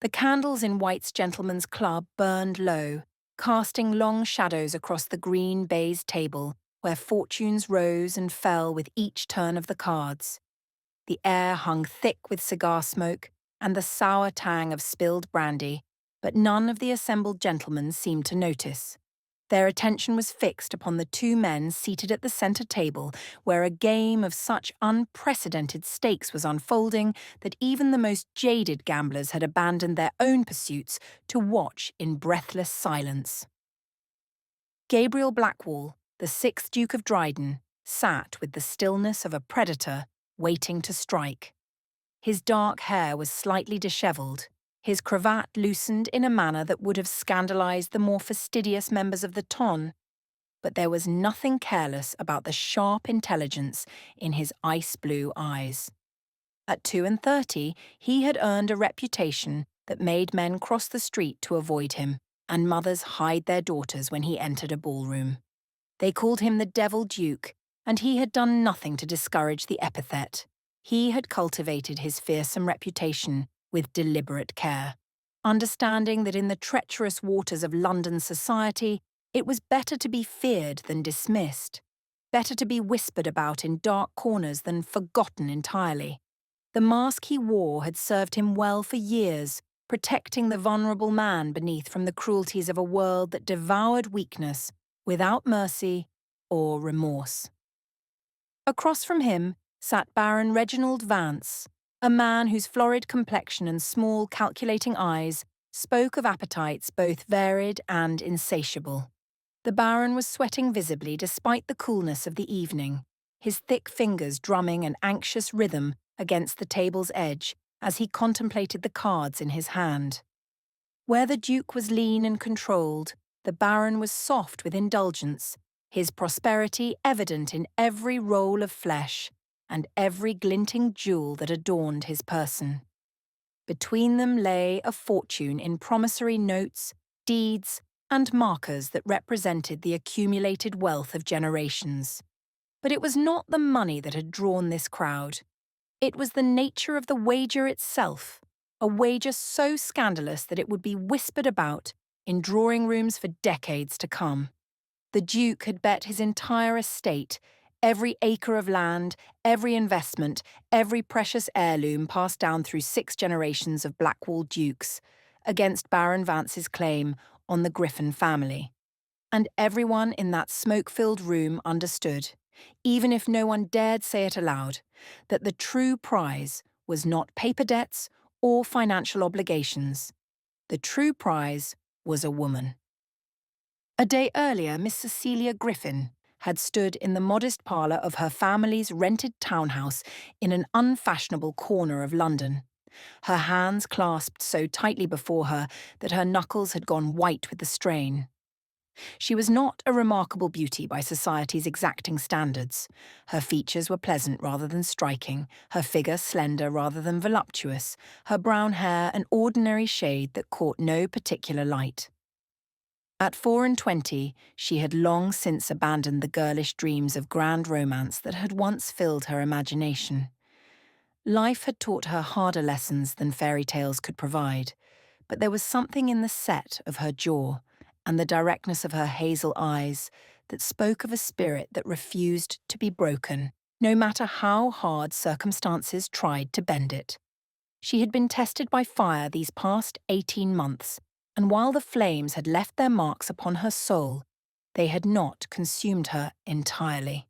The candles in White's Gentleman's Club burned low, casting long shadows across the green baize table where fortunes rose and fell with each turn of the cards. The air hung thick with cigar smoke and the sour tang of spilled brandy, but none of the assembled gentlemen seemed to notice. Their attention was fixed upon the two men seated at the centre table, where a game of such unprecedented stakes was unfolding that even the most jaded gamblers had abandoned their own pursuits to watch in breathless silence. Gabriel Blackwall, the 6th Duke of Dryden, sat with the stillness of a predator waiting to strike. His dark hair was slightly dishevelled, his cravat loosened in a manner that would have scandalised the more fastidious members of the ton, but there was nothing careless about the sharp intelligence in his ice-blue eyes. At 32, he had earned a reputation that made men cross the street to avoid him, and mothers hide their daughters when he entered a ballroom. They called him the Devil Duke, and he had done nothing to discourage the epithet. He had cultivated his fearsome reputation with deliberate care, understanding that in the treacherous waters of London society, it was better to be feared than dismissed, better to be whispered about in dark corners than forgotten entirely. The mask he wore had served him well for years, protecting the vulnerable man beneath from the cruelties of a world that devoured weakness without mercy or remorse. Across from him sat Baron Reginald Vance, a man whose florid complexion and small, calculating eyes spoke of appetites both varied and insatiable. The Baron was sweating visibly despite the coolness of the evening, his thick fingers drumming an anxious rhythm against the table's edge as he contemplated the cards in his hand. Where the Duke was lean and controlled, the Baron was soft with indulgence, his prosperity evident in every roll of flesh and every glinting jewel that adorned his person. Between them lay a fortune in promissory notes, deeds, and markers that represented the accumulated wealth of generations. But it was not the money that had drawn this crowd. It was the nature of the wager itself, a wager so scandalous that it would be whispered about in drawing rooms for decades to come. The Duke had bet his entire estate, every acre of land, every investment, every precious heirloom passed down through 6 generations of Blackwall dukes, against Baron Vance's claim on the Griffen family. And everyone in that smoke-filled room understood, even if no one dared say it aloud, that the true prize was not paper debts or financial obligations. The true prize was a woman. A day earlier, Miss Cecilia Griffen had stood in the modest parlour of her family's rented townhouse in an unfashionable corner of London, her hands clasped so tightly before her that her knuckles had gone white with the strain. She was not a remarkable beauty by society's exacting standards. Her features were pleasant rather than striking, her figure slender rather than voluptuous, her brown hair an ordinary shade that caught no particular light. At 24, she had long since abandoned the girlish dreams of grand romance that had once filled her imagination. Life had taught her harder lessons than fairy tales could provide, but there was something in the set of her jaw and the directness of her hazel eyes that spoke of a spirit that refused to be broken, no matter how hard circumstances tried to bend it. She had been tested by fire these past 18 months, and while the flames had left their marks upon her soul, they had not consumed her entirely.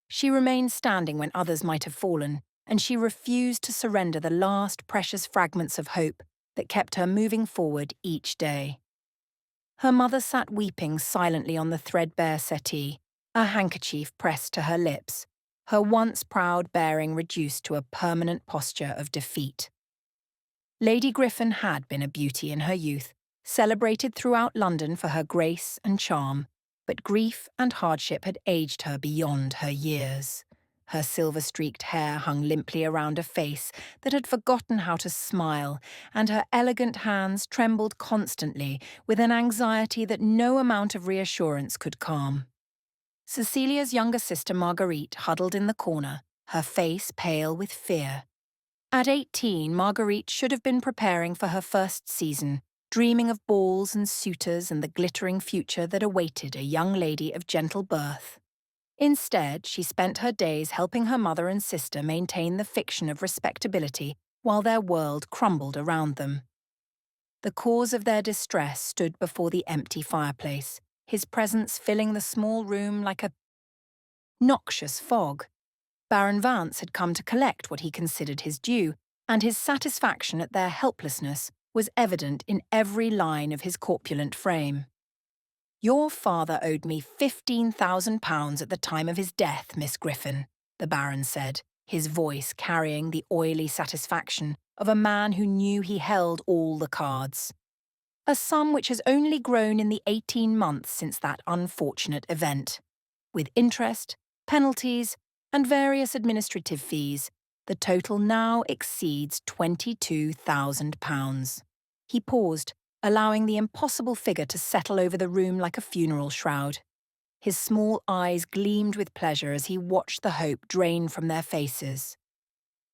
She remained standing when others might have fallen, and she refused to surrender the last precious fragments of hope that kept her moving forward each day. Her mother sat weeping silently on the threadbare settee, a handkerchief pressed to her lips, her once proud bearing reduced to a permanent posture of defeat. Lady Griffen had been a beauty in her youth, celebrated throughout London for her grace and charm, but grief and hardship had aged her beyond her years. Her silver-streaked hair hung limply around a face that had forgotten how to smile, and her elegant hands trembled constantly with an anxiety that no amount of reassurance could calm. Cecilia's younger sister Marguerite huddled in the corner, her face pale with fear. At 18, Marguerite should have been preparing for her first season, dreaming of balls and suitors and the glittering future that awaited a young lady of gentle birth. Instead, she spent her days helping her mother and sister maintain the fiction of respectability while their world crumbled around them. The cause of their distress stood before the empty fireplace, his presence filling the small room like a noxious fog. Baron Vance had come to collect what he considered his due, and his satisfaction at their helplessness was evident in every line of his corpulent frame. "Your father owed me £15,000 at the time of his death, Miss Griffen," the Baron said, his voice carrying the oily satisfaction of a man who knew he held all the cards. A sum which has only grown in the 18 months since that unfortunate event. With interest, penalties, and various administrative fees, the total now exceeds £22,000. He paused, allowing the impossible figure to settle over the room like a funeral shroud. His small eyes gleamed with pleasure as he watched the hope drain from their faces.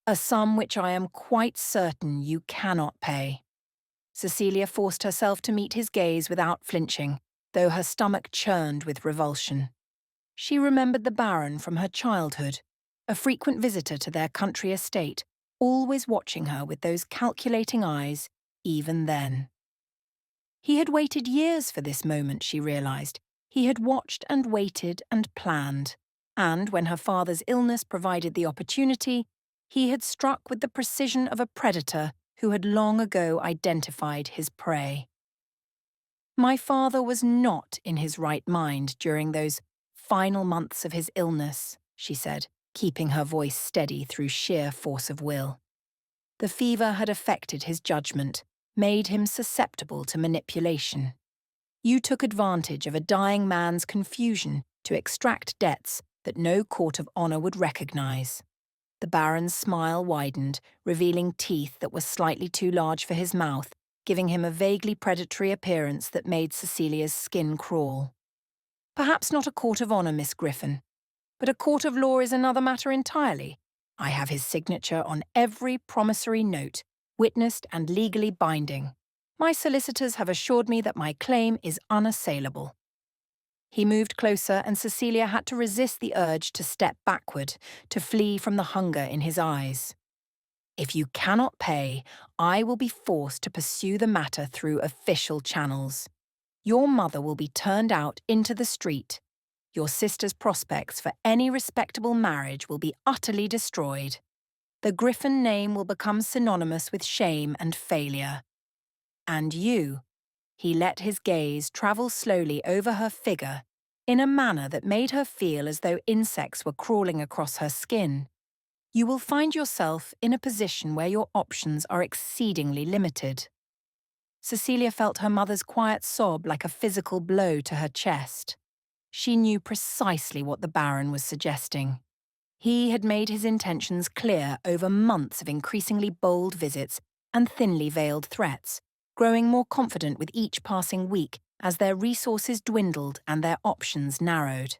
"A sum which I am quite certain you cannot pay." Cecilia forced herself to meet his gaze without flinching, though her stomach churned with revulsion. She remembered the Baron from her childhood, a frequent visitor to their country estate, always watching her with those calculating eyes, even then. He had waited years for this moment, she realised. He had watched and waited and planned, and when her father's illness provided the opportunity, he had struck with the precision of a predator who had long ago identified his prey. "My father was not in his right mind during those final months of his illness," she said, keeping her voice steady through sheer force of will. "The fever had affected his judgment, made him susceptible to manipulation. You took advantage of a dying man's confusion to extract debts that no court of honour would recognise." The Baron's smile widened, revealing teeth that were slightly too large for his mouth, giving him a vaguely predatory appearance that made Cecilia's skin crawl. "Perhaps not a court of honour, Miss Griffen, but a court of law is another matter entirely. I have his signature on every promissory note, witnessed and legally binding. My solicitors have assured me that my claim is unassailable." He moved closer, and Cecilia had to resist the urge to step backward, to flee from the hunger in his eyes. "If you cannot pay, I will be forced to pursue the matter through official channels. Your mother will be turned out into the street. Your sister's prospects for any respectable marriage will be utterly destroyed. The Griffen name will become synonymous with shame and failure. And you," he let his gaze travel slowly over her figure in a manner that made her feel as though insects were crawling across her skin, "you will find yourself in a position where your options are exceedingly limited." Cecilia felt her mother's quiet sob like a physical blow to her chest. She knew precisely what the Baron was suggesting. He had made his intentions clear over months of increasingly bold visits and thinly veiled threats, growing more confident with each passing week as their resources dwindled and their options narrowed.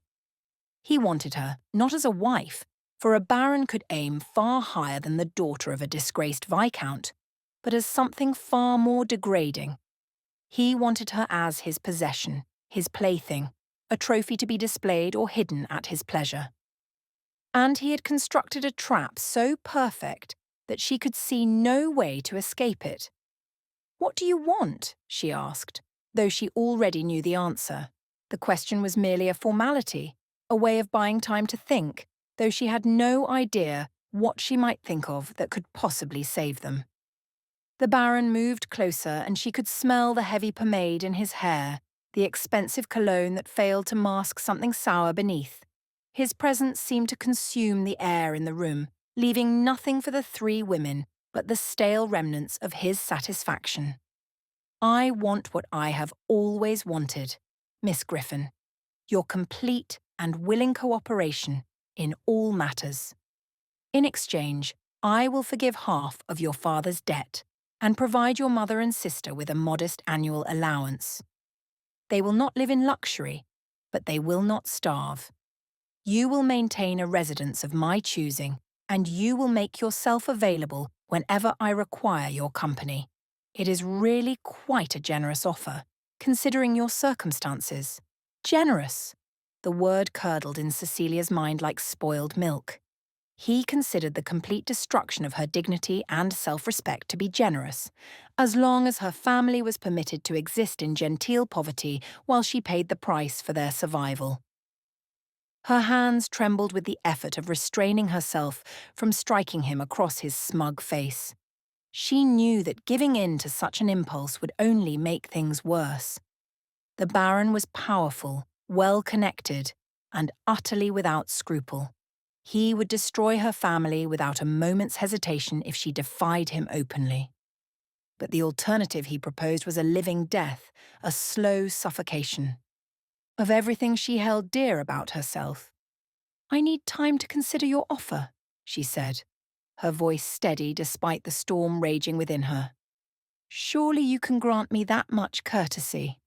He wanted her, not as a wife, for a baron could aim far higher than the daughter of a disgraced viscount, but as something far more degrading. He wanted her as his possession, his plaything, a trophy to be displayed or hidden at his pleasure. And he had constructed a trap so perfect that she could see no way to escape it. "What do you want?" she asked, though she already knew the answer. The question was merely a formality, a way of buying time to think, though she had no idea what she might think of that could possibly save them. The Baron moved closer, and she could smell the heavy pomade in his hair, the expensive cologne that failed to mask something sour beneath. His presence seemed to consume the air in the room, leaving nothing for the three women but the stale remnants of his satisfaction. "I want what I have always wanted, Miss Griffen, your complete and willing cooperation in all matters. In exchange, I will forgive half of your father's debt and provide your mother and sister with a modest annual allowance. They will not live in luxury, but they will not starve. You will maintain a residence of my choosing, and you will make yourself available whenever I require your company. It is really quite a generous offer, considering your circumstances. Generous! The word curdled in Cecilia's mind like spoiled milk. He considered the complete destruction of her dignity and self-respect to be generous, as long as her family was permitted to exist in genteel poverty while she paid the price for their survival. Her hands trembled with the effort of restraining herself from striking him across his smug face. She knew that giving in to such an impulse would only make things worse. The Baron was powerful, well-connected, and utterly without scruple. He would destroy her family without a moment's hesitation if she defied him openly. But the alternative he proposed was a living death, a slow suffocation. Of everything she held dear about herself. "I need time to consider your offer," she said, her voice steady despite the storm raging within her. "Surely you can grant me that much courtesy."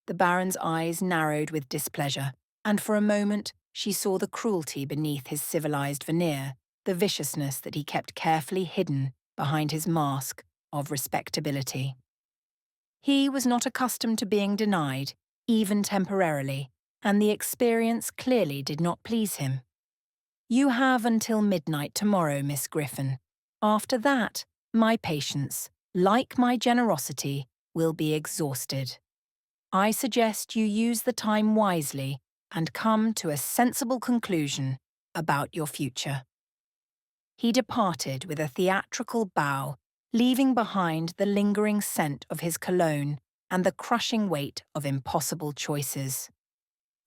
The Baron's eyes narrowed with displeasure, and for a moment she saw the cruelty beneath his civilized veneer, the viciousness that he kept carefully hidden behind his mask of respectability. He was not accustomed to being denied, even temporarily, and the experience clearly did not please him. "You have until midnight tomorrow, Miss Griffen. After that, my patience, like my generosity, will be exhausted. I suggest you use the time wisely and come to a sensible conclusion about your future." He departed with a theatrical bow, leaving behind the lingering scent of his cologne and the crushing weight of impossible choices.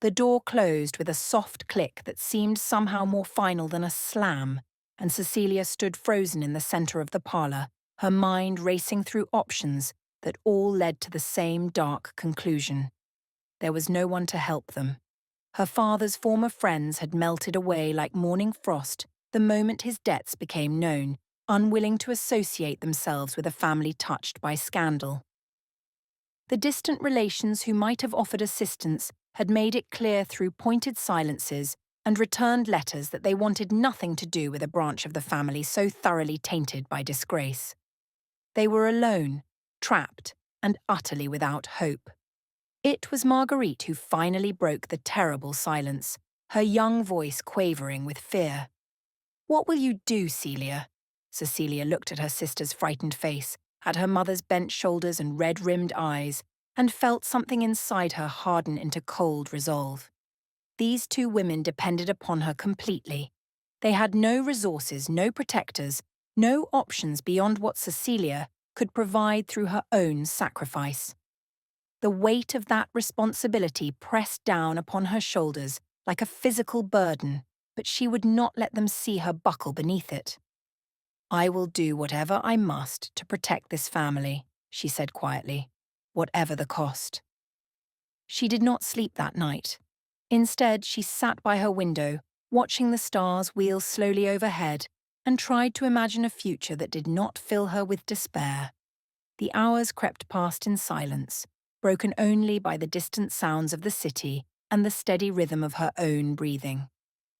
The door closed with a soft click that seemed somehow more final than a slam, and Cecilia stood frozen in the centre of the parlour, her mind racing through options that all led to the same dark conclusion. There was no one to help them. Her father's former friends had melted away like morning frost the moment his debts became known, unwilling to associate themselves with a family touched by scandal. The distant relations who might have offered assistance had made it clear through pointed silences and returned letters that they wanted nothing to do with a branch of the family so thoroughly tainted by disgrace. They were alone, trapped, and utterly without hope. It was Marguerite who finally broke the terrible silence, her young voice quavering with fear. "What will you do, Celia?" Cecilia looked at her sister's frightened face, at her mother's bent shoulders and red-rimmed eyes, and felt something inside her harden into cold resolve. These two women depended upon her completely. They had no resources, no protectors, no options beyond what Cecilia could provide through her own sacrifice. The weight of that responsibility pressed down upon her shoulders like a physical burden, but she would not let them see her buckle beneath it. "I will do whatever I must to protect this family," she said quietly, "whatever the cost." She did not sleep that night. Instead, she sat by her window, watching the stars wheel slowly overhead, and tried to imagine a future that did not fill her with despair. The hours crept past in silence, broken only by the distant sounds of the city and the steady rhythm of her own breathing.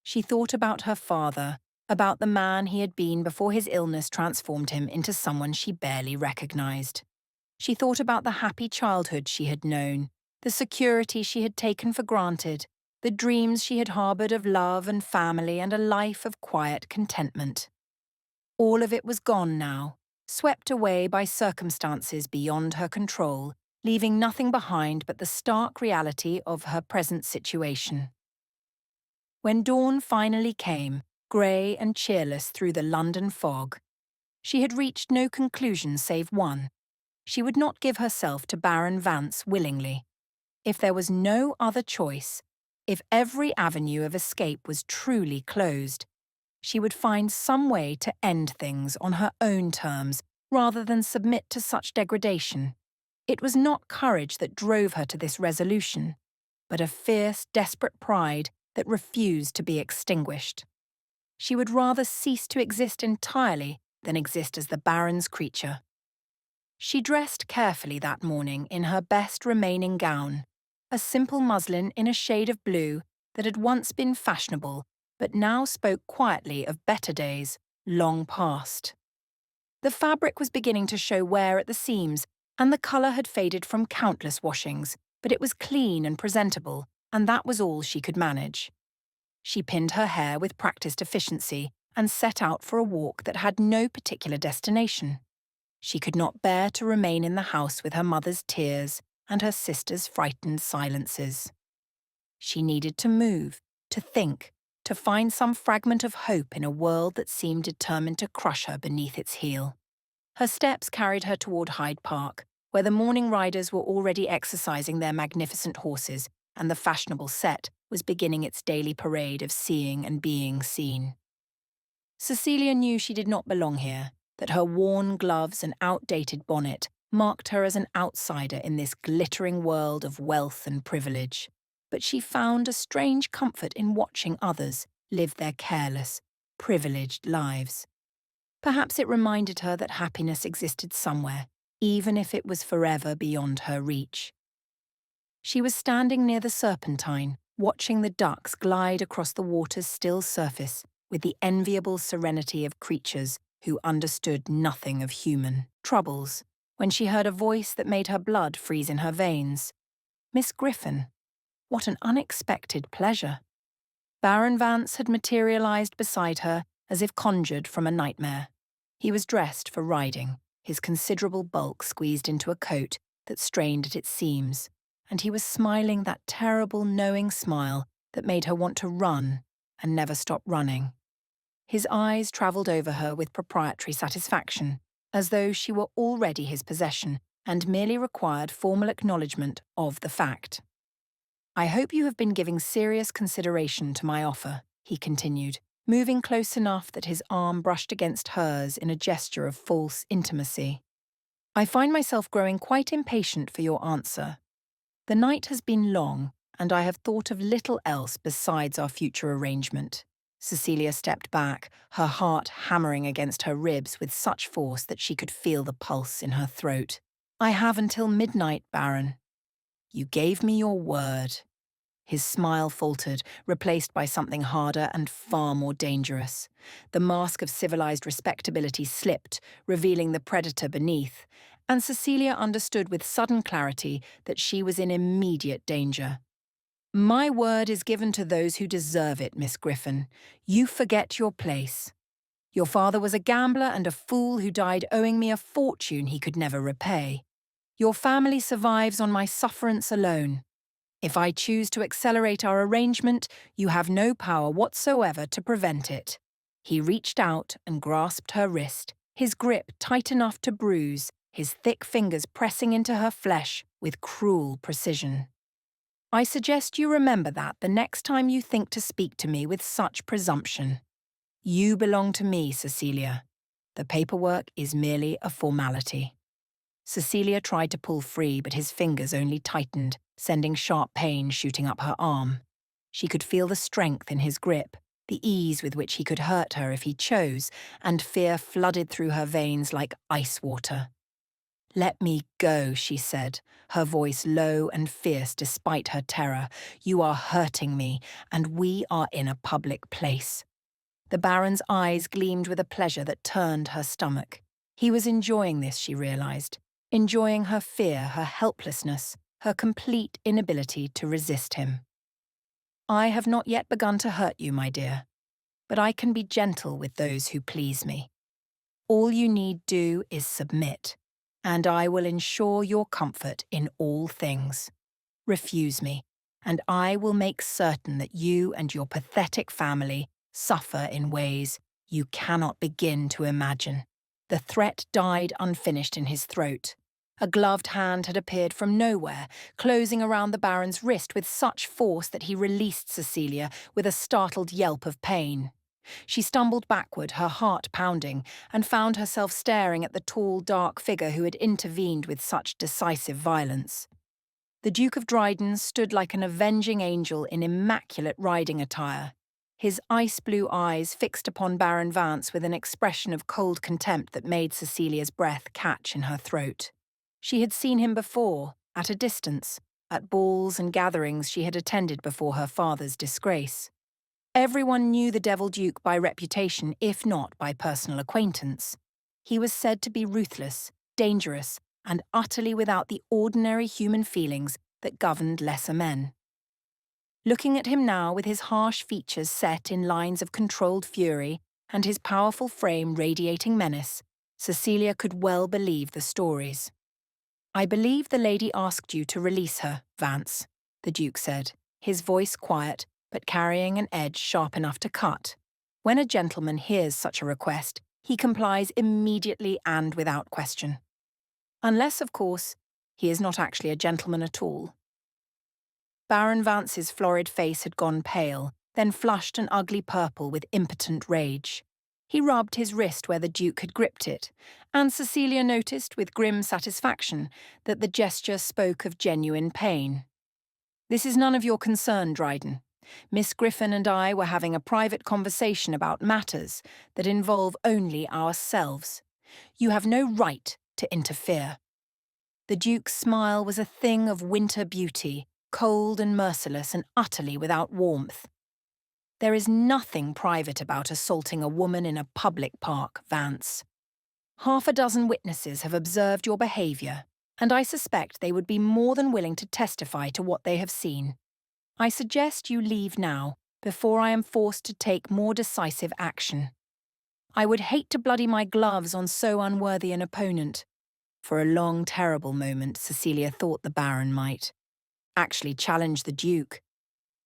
She thought about her father, about the man he had been before his illness transformed him into someone she barely recognized. She thought about the happy childhood she had known, the security she had taken for granted, the dreams she had harbored of love and family and a life of quiet contentment. All of it was gone now, swept away by circumstances beyond her control, leaving nothing behind but the stark reality of her present situation. When dawn finally came, grey and cheerless through the London fog, she had reached no conclusion save one. She would not give herself to Baron Vance willingly. If there was no other choice, if every avenue of escape was truly closed, she would find some way to end things on her own terms rather than submit to such degradation. It was not courage that drove her to this resolution, but a fierce, desperate pride that refused to be extinguished. She would rather cease to exist entirely than exist as the Baron's creature. She dressed carefully that morning in her best remaining gown, a simple muslin in a shade of blue that had once been fashionable but now spoke quietly of better days long past. The fabric was beginning to show wear at the seams, and the colour had faded from countless washings, but it was clean and presentable, and that was all she could manage. She pinned her hair with practiced efficiency and set out for a walk that had no particular destination. She could not bear to remain in the house with her mother's tears and her sister's frightened silences. She needed to move, to think, to find some fragment of hope in a world that seemed determined to crush her beneath its heel. Her steps carried her toward Hyde Park, where the morning riders were already exercising their magnificent horses, and the fashionable set was beginning its daily parade of seeing and being seen. Cecilia knew she did not belong here, that her worn gloves and outdated bonnet marked her as an outsider in this glittering world of wealth and privilege. But she found a strange comfort in watching others live their careless, privileged lives. Perhaps it reminded her that happiness existed somewhere, even if it was forever beyond her reach. She was standing near the Serpentine, watching the ducks glide across the water's still surface with the enviable serenity of creatures who understood nothing of human troubles, when she heard a voice that made her blood freeze in her veins. Miss Griffen. What an unexpected pleasure. Baron Vance had materialized beside her as if conjured from a nightmare. He was dressed for riding, his considerable bulk squeezed into a coat that strained at its seams, and he was smiling that terrible knowing smile that made her want to run and never stop running. His eyes travelled over her with proprietary satisfaction, as though she were already his possession and merely required formal acknowledgement of the fact. "I hope you have been giving serious consideration to my offer," he continued, moving close enough that his arm brushed against hers in a gesture of false intimacy. "I find myself growing quite impatient for your answer. The night has been long, and I have thought of little else besides our future arrangement." Cecilia stepped back, her heart hammering against her ribs with such force that she could feel the pulse in her throat. "I have until midnight, Baron." "You gave me your word." His smile faltered, replaced by something harder and far more dangerous. The mask of civilized respectability slipped, revealing the predator beneath, and Cecilia understood with sudden clarity that she was in immediate danger. "My word is given to those who deserve it, Miss Griffen. You forget your place. Your father was a gambler and a fool who died owing me a fortune he could never repay. Your family survives on my sufferance alone. If I choose to accelerate our arrangement, you have no power whatsoever to prevent it." He reached out and grasped her wrist, his grip tight enough to bruise, his thick fingers pressing into her flesh with cruel precision. "I suggest you remember that the next time you think to speak to me with such presumption. You belong to me, Cecilia. The paperwork is merely a formality." Cecilia tried to pull free, but his fingers only tightened, sending sharp pain shooting up her arm. She could feel the strength in his grip, the ease with which he could hurt her if he chose, and fear flooded through her veins like ice water. "Let me go," she said, her voice low and fierce despite her terror. "You are hurting me, and we are in a public place." The Baron's eyes gleamed with a pleasure that turned her stomach. He was enjoying this, she realized, enjoying her fear, her helplessness, her complete inability to resist him. "I have not yet begun to hurt you, my dear, but I can be gentle with those who please me. All you need do is submit, and I will ensure your comfort in all things. Refuse me, and I will make certain that you and your pathetic family suffer in ways you cannot begin to imagine." The threat died unfinished in his throat. A gloved hand had appeared from nowhere, closing around the Baron's wrist with such force that he released Cecilia with a startled yelp of pain. She stumbled backward, her heart pounding, and found herself staring at the tall, dark figure who had intervened with such decisive violence. The Duke of Dryden stood like an avenging angel in immaculate riding attire, his ice-blue eyes fixed upon Baron Vance with an expression of cold contempt that made Cecilia's breath catch in her throat. She had seen him before, at a distance, at balls and gatherings she had attended before her father's disgrace. Everyone knew the Devil Duke by reputation, if not by personal acquaintance. He was said to be ruthless, dangerous, and utterly without the ordinary human feelings that governed lesser men. Looking at him now with his harsh features set in lines of controlled fury and his powerful frame radiating menace, Cecilia could well believe the stories. "I believe the lady asked you to release her, Vance," the Duke said, his voice quiet but carrying an edge sharp enough to cut. When a gentleman hears such a request, he complies immediately and without question. Unless, of course, he is not actually a gentleman at all. Baron Vance's florid face had gone pale, then flushed an ugly purple with impotent rage. He rubbed his wrist where the Duke had gripped it, and Cecilia noticed with grim satisfaction that the gesture spoke of genuine pain. "This is none of your concern, Dryden. Miss Griffen and I were having a private conversation about matters that involve only ourselves. You have no right to interfere." The Duke's smile was a thing of winter beauty, cold and merciless and utterly without warmth. "There is nothing private about assaulting a woman in a public park, Vance. Half a dozen witnesses have observed your behaviour, and I suspect they would be more than willing to testify to what they have seen. I suggest you leave now, before I am forced to take more decisive action. I would hate to bloody my gloves on so unworthy an opponent." For a long, terrible moment, Cecilia thought the Baron might actually challenge the Duke.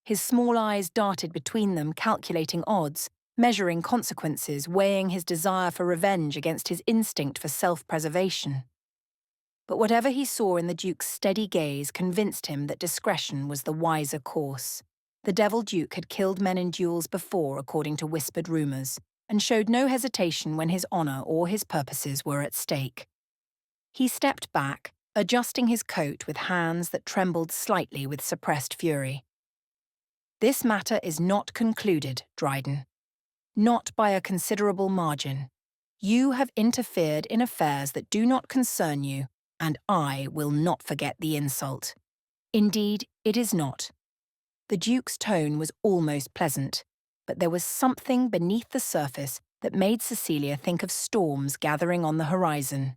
His small eyes darted between them, calculating odds, measuring consequences, weighing his desire for revenge against his instinct for self-preservation. But whatever he saw in the Duke's steady gaze convinced him that discretion was the wiser course. The Devil Duke had killed men in duels before, according to whispered rumours, and showed no hesitation when his honour or his purposes were at stake. He stepped back, adjusting his coat with hands that trembled slightly with suppressed fury. "This matter is not concluded, Dryden. Not by a considerable margin. You have interfered in affairs that do not concern you, and I will not forget the insult. Indeed, it is not." The Duke's tone was almost pleasant, but there was something beneath the surface that made Cecilia think of storms gathering on the horizon.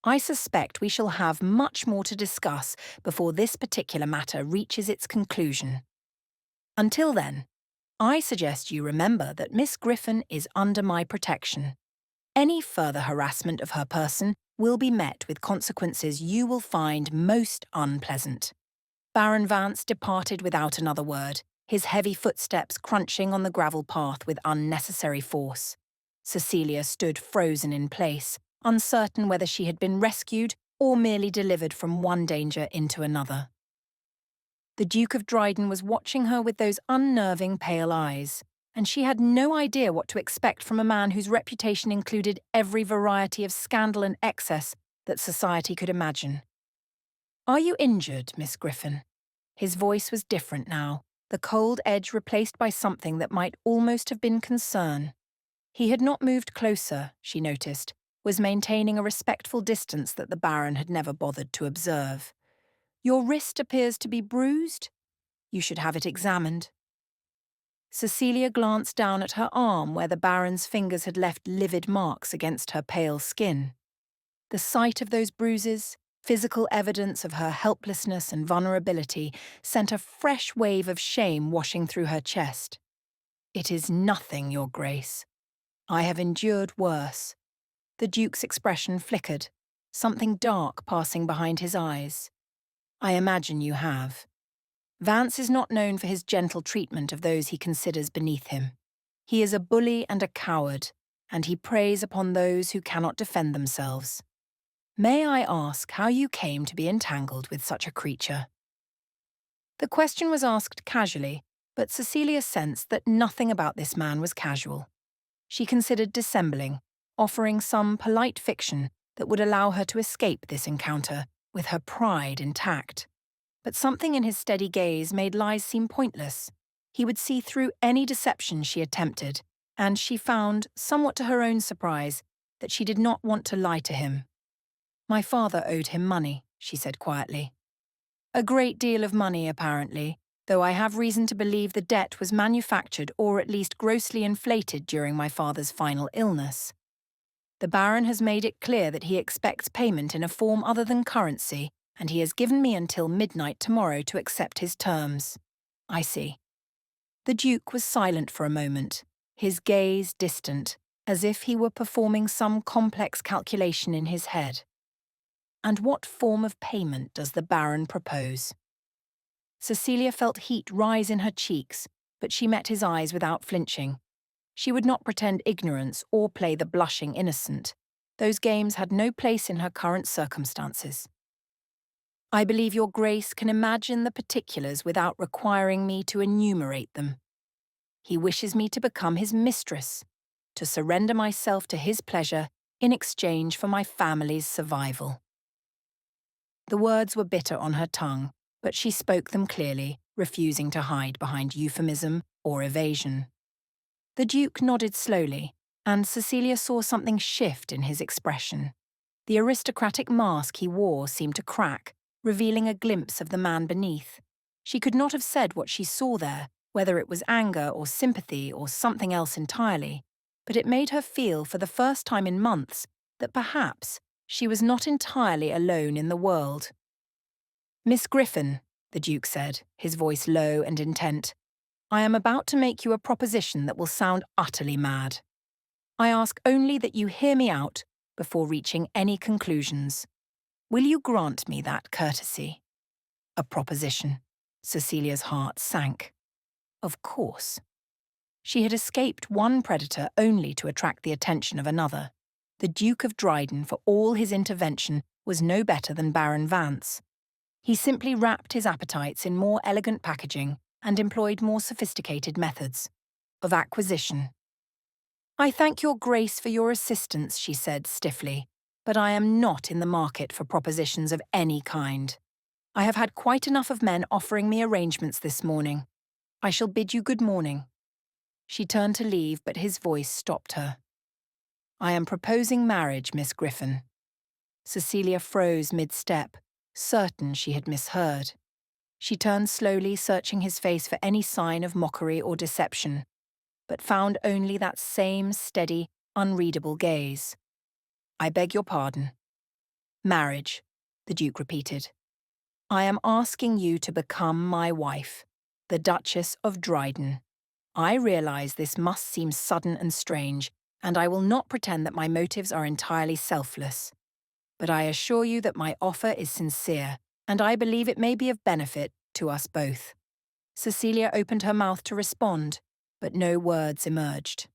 "I suspect we shall have much more to discuss before this particular matter reaches its conclusion. Until then, I suggest you remember that Miss Griffen is under my protection. Any further harassment of her person will be met with consequences you will find most unpleasant." Baron Vance departed without another word, his heavy footsteps crunching on the gravel path with unnecessary force. Cecilia stood frozen in place, uncertain whether she had been rescued or merely delivered from one danger into another. The Duke of Dryden was watching her with those unnerving pale eyes, and she had no idea what to expect from a man whose reputation included every variety of scandal and excess that society could imagine. "Are you injured, Miss Griffen?" His voice was different now, the cold edge replaced by something that might almost have been concern. He had not moved closer, she noticed, was maintaining a respectful distance that the Baron had never bothered to observe. "Your wrist appears to be bruised. You should have it examined." Cecilia glanced down at her arm where the Baron's fingers had left livid marks against her pale skin. The sight of those bruises, physical evidence of her helplessness and vulnerability, sent a fresh wave of shame washing through her chest. "It is nothing, Your Grace. I have endured worse." The Duke's expression flickered, something dark passing behind his eyes. "I imagine you have. Vance is not known for his gentle treatment of those he considers beneath him. He is a bully and a coward, and he preys upon those who cannot defend themselves. May I ask how you came to be entangled with such a creature?" The question was asked casually, but Cecilia sensed that nothing about this man was casual. She considered dissembling, offering some polite fiction that would allow her to escape this encounter with her pride intact. But something in his steady gaze made lies seem pointless. He would see through any deception she attempted, and she found, somewhat to her own surprise, that she did not want to lie to him. "My father owed him money," she said quietly. "A great deal of money, apparently, though I have reason to believe the debt was manufactured or at least grossly inflated during my father's final illness. The Baron has made it clear that he expects payment in a form other than currency, and he has given me until midnight tomorrow to accept his terms. I see. The Duke was silent for a moment, his gaze distant, as if he were performing some complex calculation in his head. And what form of payment does the Baron propose? Cecilia felt heat rise in her cheeks, but she met his eyes without flinching. She would not pretend ignorance or play the blushing innocent. Those games had no place in her current circumstances. I believe your Grace can imagine the particulars without requiring me to enumerate them. He wishes me to become his mistress, to surrender myself to his pleasure in exchange for my family's survival. The words were bitter on her tongue, but she spoke them clearly, refusing to hide behind euphemism or evasion. The Duke nodded slowly, and Cecilia saw something shift in his expression. The aristocratic mask he wore seemed to crack, revealing a glimpse of the man beneath. She could not have said what she saw there, whether it was anger or sympathy or something else entirely, but it made her feel for the first time in months that perhaps she was not entirely alone in the world. "Miss Griffen," the Duke said, his voice low and intent, "I am about to make you a proposition that will sound utterly mad. I ask only that you hear me out before reaching any conclusions. Will you grant me that courtesy?" A proposition. Cecilia's heart sank. Of course. She had escaped one predator only to attract the attention of another. The Duke of Dryden, for all his intervention, was no better than Baron Vance. He simply wrapped his appetites in more elegant packaging and employed more sophisticated methods of acquisition. "I thank your Grace for your assistance," she said stiffly, "but I am not in the market for propositions of any kind. I have had quite enough of men offering me arrangements this morning. I shall bid you good morning." She turned to leave, but his voice stopped her. "I am proposing marriage, Miss Griffen." Cecilia froze mid-step, certain she had misheard. She turned slowly, searching his face for any sign of mockery or deception, but found only that same steady, unreadable gaze. "I beg your pardon." "Marriage," the Duke repeated. "I am asking you to become my wife, the Duchess of Dryden. I realise this must seem sudden and strange, and I will not pretend that my motives are entirely selfless. But I assure you that my offer is sincere, and I believe it may be of benefit to us both." Cecilia opened her mouth to respond, but no words emerged.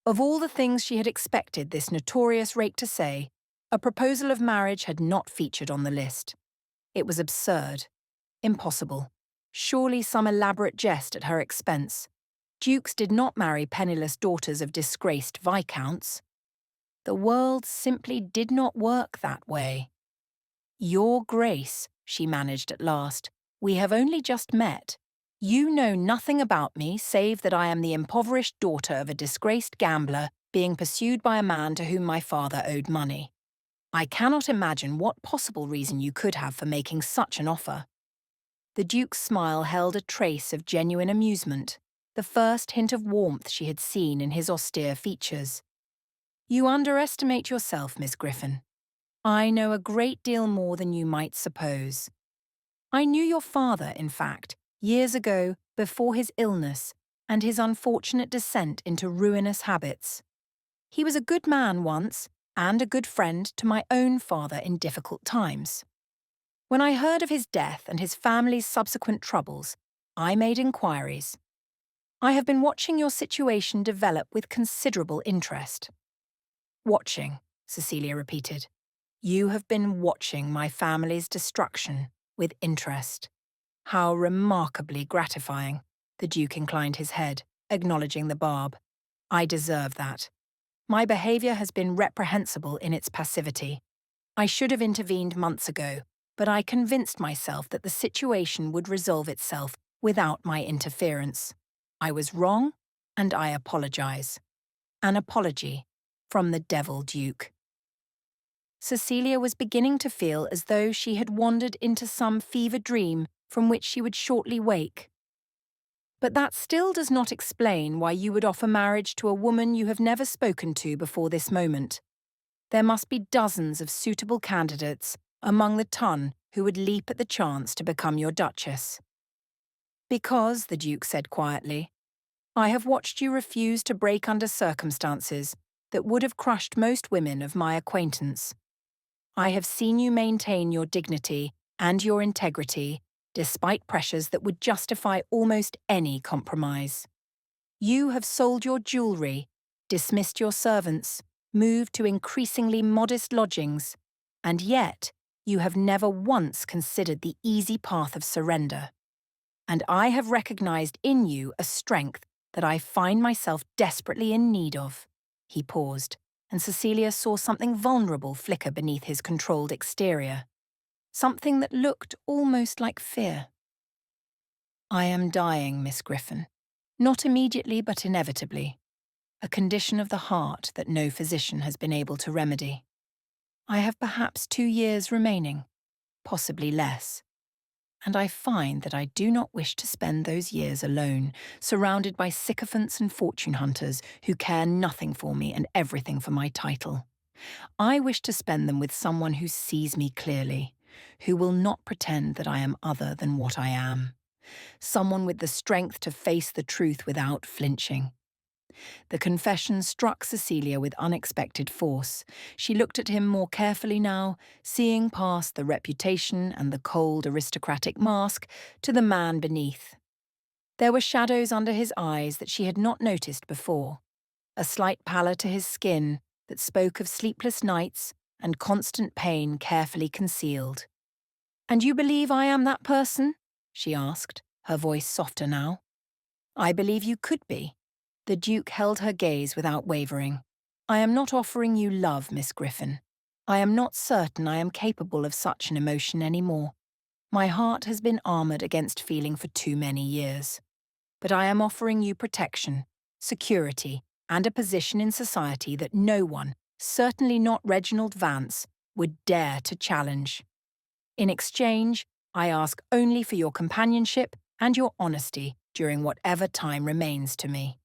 Of all the things she had expected this notorious rake to say, a proposal of marriage had not featured on the list. It was absurd, impossible, surely some elaborate jest at her expense. Dukes did not marry penniless daughters of disgraced viscounts. The world simply did not work that way. "Your Grace," she managed at last, "we have only just met. You know nothing about me save that I am the impoverished daughter of a disgraced gambler being pursued by a man to whom my father owed money. I cannot imagine what possible reason you could have for making such an offer." The Duke's smile held a trace of genuine amusement, the first hint of warmth she had seen in his austere features. "You underestimate yourself, Miss Griffen. I know a great deal more than you might suppose. I knew your father, in fact, years ago, before his illness and his unfortunate descent into ruinous habits. He was a good man once, and a good friend to my own father in difficult times. When I heard of his death and his family's subsequent troubles, I made inquiries. I have been watching your situation develop with considerable interest." "Watching," Cecilia repeated. "You have been watching my family's destruction with interest. How remarkably gratifying." The Duke inclined his head, acknowledging the barb. "I deserve that. My behaviour has been reprehensible in its passivity. I should have intervened months ago, but I convinced myself that the situation would resolve itself without my interference. I was wrong, and I apologise. An apology from the Devil Duke." Cecilia was beginning to feel as though she had wandered into some fever dream from which she would shortly wake. "But that still does not explain why you would offer marriage to a woman you have never spoken to before this moment," There must be dozens of suitable candidates among the ton who would leap at the chance to become your Duchess. Because, the Duke said quietly, I have watched you refuse to break under circumstances that would have crushed most women of my acquaintance. I have seen you maintain your dignity and your integrity despite pressures that would justify almost any compromise. You have sold your jewellery, dismissed your servants, moved to increasingly modest lodgings, and yet you have never once considered the easy path of surrender. And I have recognised in you a strength that I find myself desperately in need of. He paused, and Cecilia saw something vulnerable flicker beneath his controlled exterior. Something that looked almost like fear. I am dying, Miss Griffen. Not immediately, but inevitably. A condition of the heart that no physician has been able to remedy. I have perhaps 2 years remaining, possibly less. And I find that I do not wish to spend those years alone, surrounded by sycophants and fortune hunters who care nothing for me and everything for my title. I wish to spend them with someone who sees me clearly, who will not pretend that I am other than what I am. Someone with the strength to face the truth without flinching. The confession struck Cecilia with unexpected force. She looked at him more carefully now, seeing past the reputation and the cold aristocratic mask to the man beneath. There were shadows under his eyes that she had not noticed before, a slight pallor to his skin that spoke of sleepless nights and constant pain carefully concealed. "And you believe I am that person?" she asked, her voice softer now. "I believe you could be." The Duke held her gaze without wavering. "I am not offering you love, Miss Griffen. I am not certain I am capable of such an emotion anymore. My heart has been armoured against feeling for too many years. But I am offering you protection, security, and a position in society that no one, certainly not Reginald Vance, would dare to challenge. In exchange, I ask only for your companionship and your honesty during whatever time remains to me."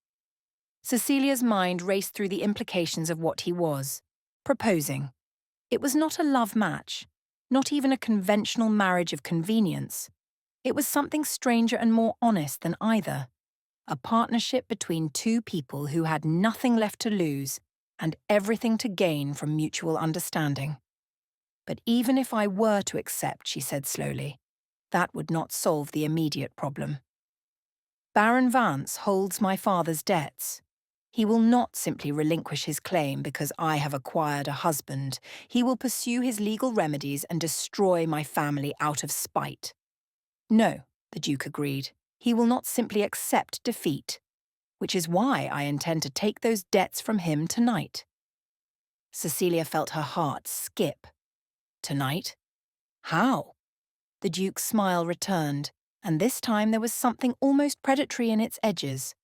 Cecilia's mind raced through the implications of what he was proposing. It was not a love match, not even a conventional marriage of convenience. It was something stranger and more honest than either. A partnership between two people who had nothing left to lose and everything to gain from mutual understanding. "But even if I were to accept," she said slowly, "that would not solve the immediate problem. Baron Vance holds my father's debts. He will not simply relinquish his claim because I have acquired a husband. He will pursue his legal remedies and destroy my family out of spite." "No," the Duke agreed. "He will not simply accept defeat, which is why I intend to take those debts from him tonight." Cecilia felt her heart skip. Tonight? How? The Duke's smile returned, and this time there was something almost predatory in its edges.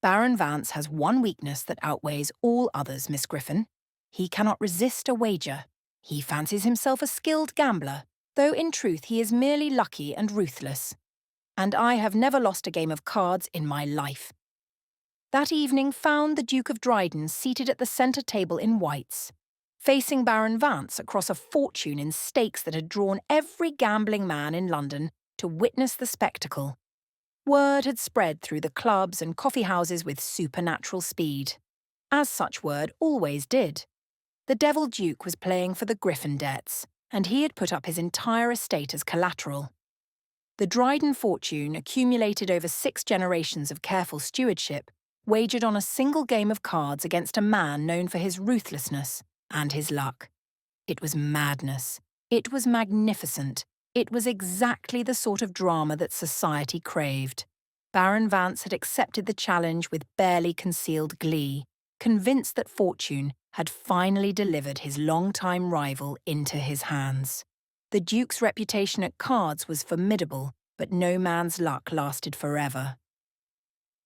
"Baron Vance has one weakness that outweighs all others, Miss Griffen. He cannot resist a wager. He fancies himself a skilled gambler, though in truth he is merely lucky and ruthless. And I have never lost a game of cards in my life." That evening found the Duke of Dryden seated at the centre table in whites, facing Baron Vance across a fortune in stakes that had drawn every gambling man in London to witness the spectacle. Word had spread through the clubs and coffee houses with supernatural speed, as such word always did. The Devil Duke was playing for the Griffen debts, and he had put up his entire estate as collateral. The Dryden fortune, accumulated over 6 generations of careful stewardship, wagered on a single game of cards against a man known for his ruthlessness and his luck. It was madness. It was magnificent. It was exactly the sort of drama that society craved. Baron Vance had accepted the challenge with barely concealed glee, convinced that fortune had finally delivered his long-time rival into his hands. The Duke's reputation at cards was formidable, but no man's luck lasted forever.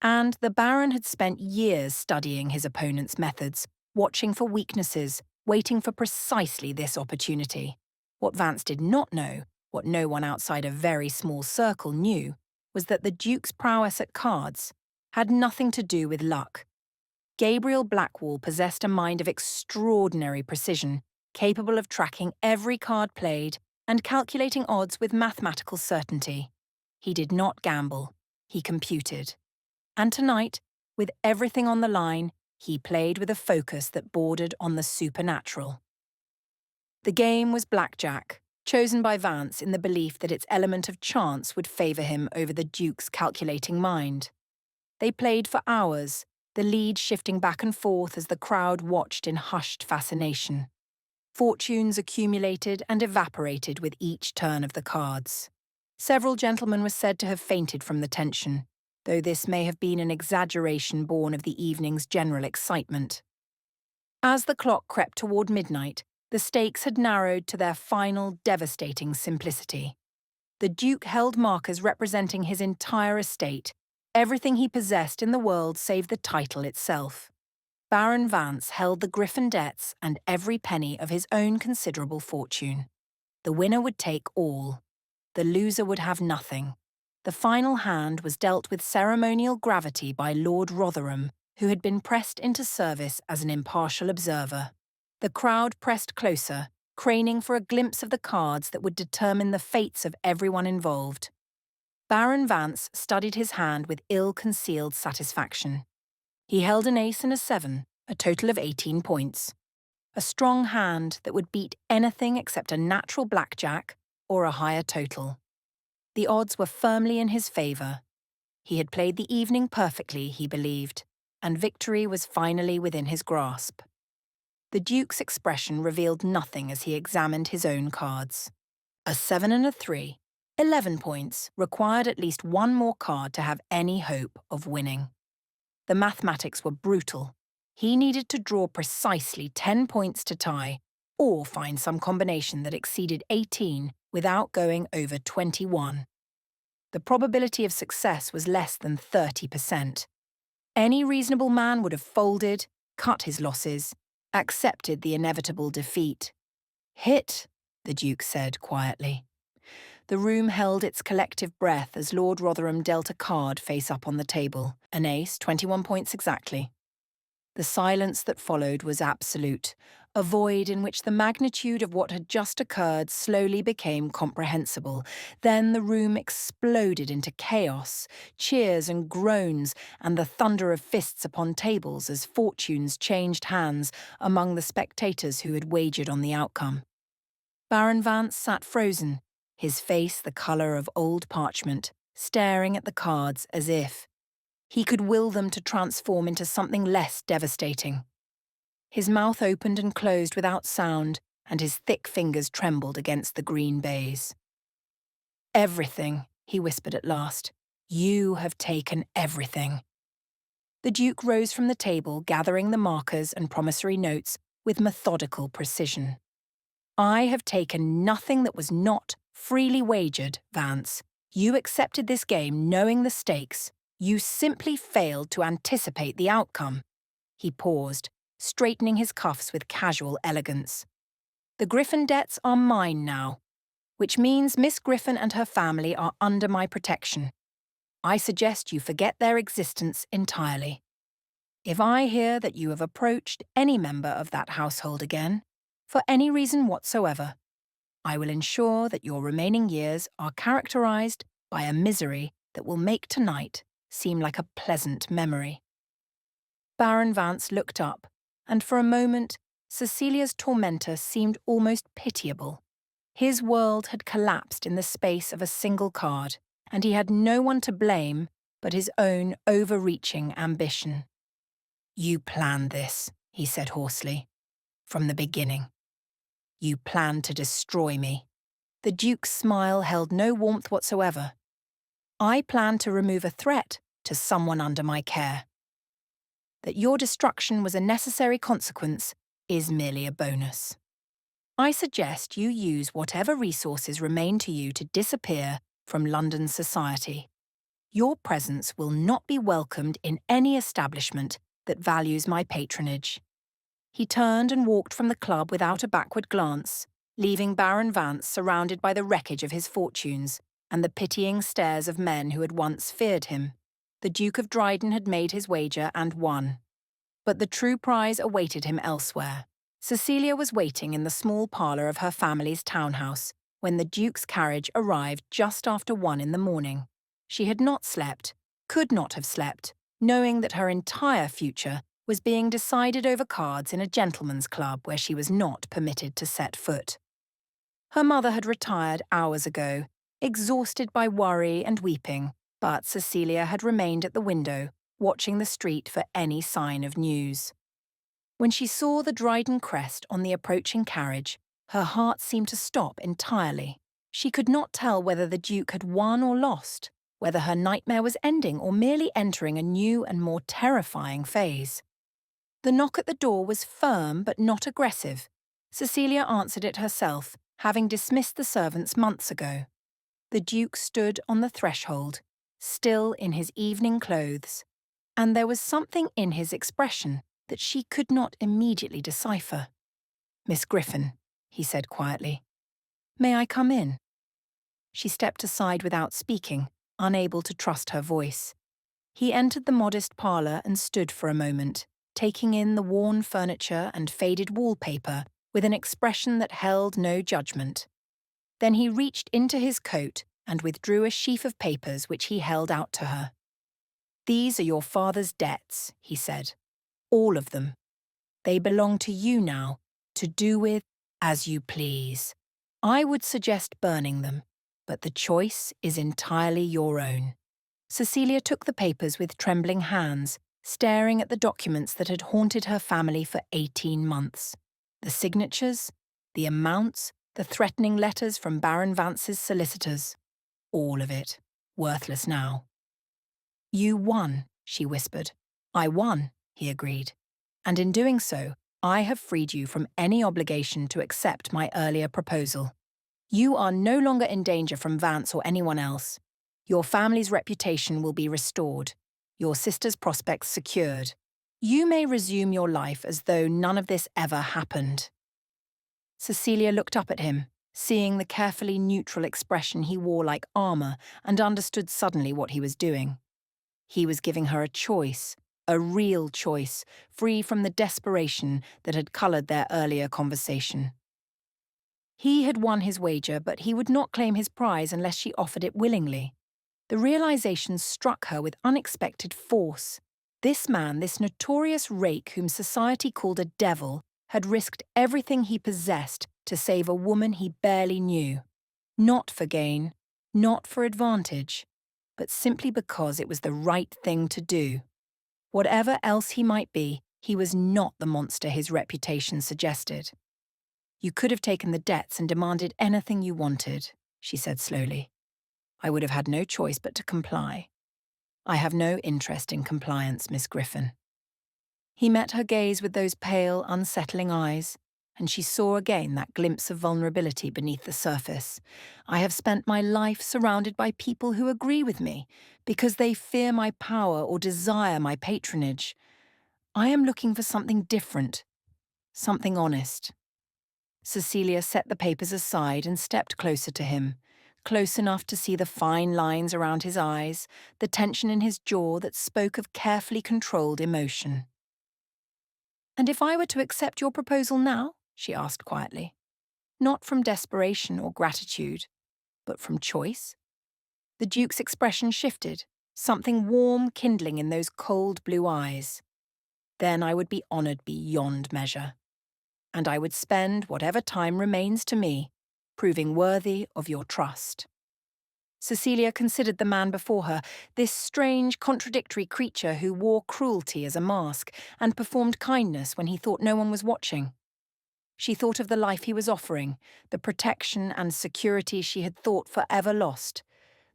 And the Baron had spent years studying his opponent's methods, watching for weaknesses, waiting for precisely this opportunity. What Vance did not know, what no one outside a very small circle knew, was that the Duke's prowess at cards had nothing to do with luck. Gabriel Blackwall possessed a mind of extraordinary precision, capable of tracking every card played and calculating odds with mathematical certainty. He did not gamble, he computed. And tonight, with everything on the line, he played with a focus that bordered on the supernatural. The game was blackjack, chosen by Vance in the belief that its element of chance would favour him over the Duke's calculating mind. They played for hours, the lead shifting back and forth as the crowd watched in hushed fascination. Fortunes accumulated and evaporated with each turn of the cards. Several gentlemen were said to have fainted from the tension, though this may have been an exaggeration born of the evening's general excitement. As the clock crept toward midnight, the stakes had narrowed to their final devastating simplicity. The Duke held markers representing his entire estate, everything he possessed in the world save the title itself. Baron Vance held the Griffen debts and every penny of his own considerable fortune. The winner would take all. The loser would have nothing. The final hand was dealt with ceremonial gravity by Lord Rotherham, who had been pressed into service as an impartial observer. The crowd pressed closer, craning for a glimpse of the cards that would determine the fates of everyone involved. Baron Vance studied his hand with ill-concealed satisfaction. He held an ace and a 7, a total of 18 points. A strong hand that would beat anything except a natural blackjack or a higher total. The odds were firmly in his favour. He had played the evening perfectly, he believed, and victory was finally within his grasp. The Duke's expression revealed nothing as he examined his own cards. A 7 and a 3, 11 points, required at least one more card to have any hope of winning. The mathematics were brutal. He needed to draw precisely 10 points to tie, or find some combination that exceeded 18 without going over 21. The probability of success was less than 30%. Any reasonable man would have folded, cut his losses, accepted the inevitable defeat. "Hit," the Duke said quietly. The room held its collective breath as Lord Rotherham dealt a card face up on the table, an ace, 21 points exactly. The silence that followed was absolute, a void in which the magnitude of what had just occurred slowly became comprehensible. Then the room exploded into chaos, cheers and groans, and the thunder of fists upon tables as fortunes changed hands among the spectators who had wagered on the outcome. Baron Vance sat frozen, his face the colour of old parchment, staring at the cards as if he could will them to transform into something less devastating. His mouth opened and closed without sound, and his thick fingers trembled against the green baize. "Everything," he whispered at last. "You have taken everything." The Duke rose from the table, gathering the markers and promissory notes with methodical precision. "I have taken nothing that was not freely wagered, Vance. You accepted this game knowing the stakes. You simply failed to anticipate the outcome." He paused, straightening his cuffs with casual elegance. "The Griffen debts are mine now, which means Miss Griffen and her family are under my protection. I suggest you forget their existence entirely. If I hear that you have approached any member of that household again, for any reason whatsoever, I will ensure that your remaining years are characterized by a misery that will make tonight seem like a pleasant memory." Baron Vance looked up, and for a moment, Cecilia's tormentor seemed almost pitiable. His world had collapsed in the space of a single card, and he had no one to blame but his own overreaching ambition. "You planned this," he said hoarsely, "from the beginning. You planned to destroy me." The Duke's smile held no warmth whatsoever. "I planned to remove a threat to someone under my care. That your destruction was a necessary consequence is merely a bonus. I suggest you use whatever resources remain to you to disappear from London society. Your presence will not be welcomed in any establishment that values my patronage." He turned and walked from the club without a backward glance, leaving Baron Vance surrounded by the wreckage of his fortunes and the pitying stares of men who had once feared him. The Duke of Dryden had made his wager and won. But the true prize awaited him elsewhere. Cecilia was waiting in the small parlour of her family's townhouse when the Duke's carriage arrived just after 1 in the morning. She had not slept, could not have slept, knowing that her entire future was being decided over cards in a gentleman's club where she was not permitted to set foot. Her mother had retired hours ago, exhausted by worry and weeping, but Cecilia had remained at the window, watching the street for any sign of news. When she saw the Dryden crest on the approaching carriage, her heart seemed to stop entirely. She could not tell whether the Duke had won or lost, whether her nightmare was ending or merely entering a new and more terrifying phase. The knock at the door was firm but not aggressive. Cecilia answered it herself, having dismissed the servants months ago. The Duke stood on the threshold, still in his evening clothes, and there was something in his expression that she could not immediately decipher. "Miss Griffen," he said quietly. "May I come in?" She stepped aside without speaking, unable to trust her voice. He entered the modest parlour and stood for a moment, taking in the worn furniture and faded wallpaper with an expression that held no judgment. Then he reached into his coat and withdrew a sheaf of papers which he held out to her. "These are your father's debts," he said. "All of them. They belong to you now, to do with as you please. I would suggest burning them, but the choice is entirely your own." Cecilia took the papers with trembling hands, staring at the documents that had haunted her family for 18 months. The signatures, the amounts, the threatening letters from Baron Vance's solicitors. All of it, worthless now. "You won," she whispered. "I won," he agreed. "And in doing so, I have freed you from any obligation to accept my earlier proposal. You are no longer in danger from Vance or anyone else. Your family's reputation will be restored, your sister's prospects secured. You may resume your life as though none of this ever happened." Cecilia looked up at him, seeing the carefully neutral expression he wore like armour, and understood suddenly what he was doing. He was giving her a choice, a real choice, free from the desperation that had coloured their earlier conversation. He had won his wager, but he would not claim his prize unless she offered it willingly. The realisation struck her with unexpected force. This man, this notorious rake whom society called a devil, had risked everything he possessed to save a woman he barely knew. Not for gain, not for advantage, but simply because it was the right thing to do. Whatever else he might be, he was not the monster his reputation suggested. "You could have taken the debts and demanded anything you wanted," she said slowly. "I would have had no choice but to comply. I have no interest in compliance, Miss Griffen." He met her gaze with those pale, unsettling eyes, and she saw again that glimpse of vulnerability beneath the surface. "I have spent my life surrounded by people who agree with me, because they fear my power or desire my patronage. I am looking for something different, something honest." Cecilia set the papers aside and stepped closer to him, close enough to see the fine lines around his eyes, the tension in his jaw that spoke of carefully controlled emotion. "And if I were to accept your proposal now?" she asked quietly. "Not from desperation or gratitude, but from choice?" The Duke's expression shifted, something warm kindling in those cold blue eyes. "Then I would be honoured beyond measure. And I would spend whatever time remains to me, proving worthy of your trust." Cecilia considered the man before her, this strange, contradictory creature who wore cruelty as a mask and performed kindness when he thought no one was watching. She thought of the life he was offering, the protection and security she had thought forever lost,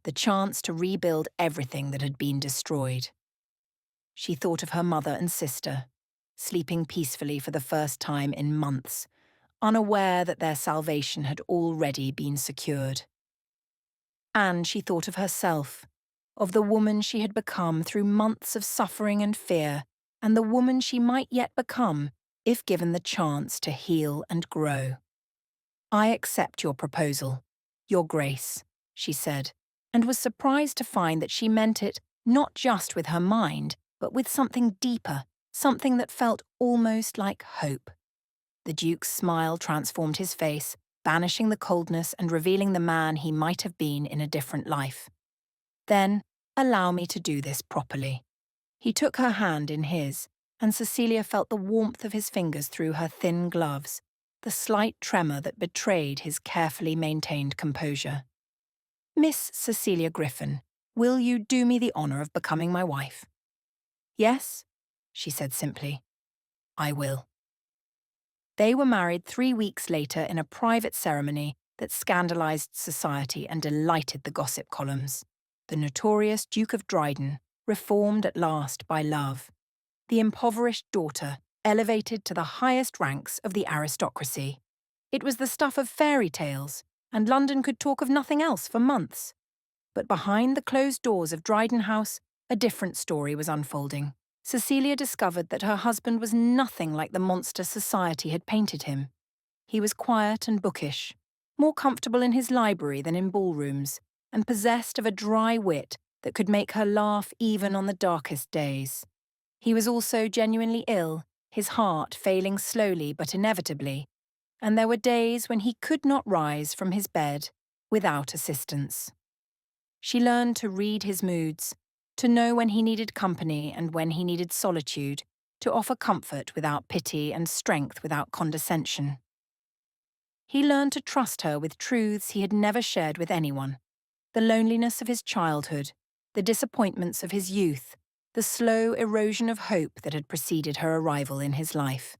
the chance to rebuild everything that had been destroyed. She thought of her mother and sister, sleeping peacefully for the first time in months, unaware that their salvation had already been secured. And she thought of herself, of the woman she had become through months of suffering and fear, and the woman she might yet become if given the chance to heal and grow. "I accept your proposal, your grace," she said, and was surprised to find that she meant it not just with her mind, but with something deeper, something that felt almost like hope. The Duke's smile transformed his face, banishing the coldness and revealing the man he might have been in a different life. Then, allow me to do this properly. He took her hand in his, and Cecilia felt the warmth of his fingers through her thin gloves, the slight tremor that betrayed his carefully maintained composure. Miss Cecilia Griffen, will you do me the honour of becoming my wife? Yes, she said simply. I will. They were married 3 weeks later in a private ceremony that scandalized society and delighted the gossip columns. The notorious Duke of Dryden, reformed at last by love. The impoverished daughter, elevated to the highest ranks of the aristocracy. It was the stuff of fairy tales, and London could talk of nothing else for months. But behind the closed doors of Dryden House, a different story was unfolding. Cecilia discovered that her husband was nothing like the monster society had painted him. He was quiet and bookish, more comfortable in his library than in ballrooms, and possessed of a dry wit that could make her laugh even on the darkest days. He was also genuinely ill, his heart failing slowly but inevitably, and there were days when he could not rise from his bed without assistance. She learned to read his moods, to know when he needed company and when he needed solitude, to offer comfort without pity and strength without condescension. He learned to trust her with truths he had never shared with anyone: the loneliness of his childhood, the disappointments of his youth, the slow erosion of hope that had preceded her arrival in his life.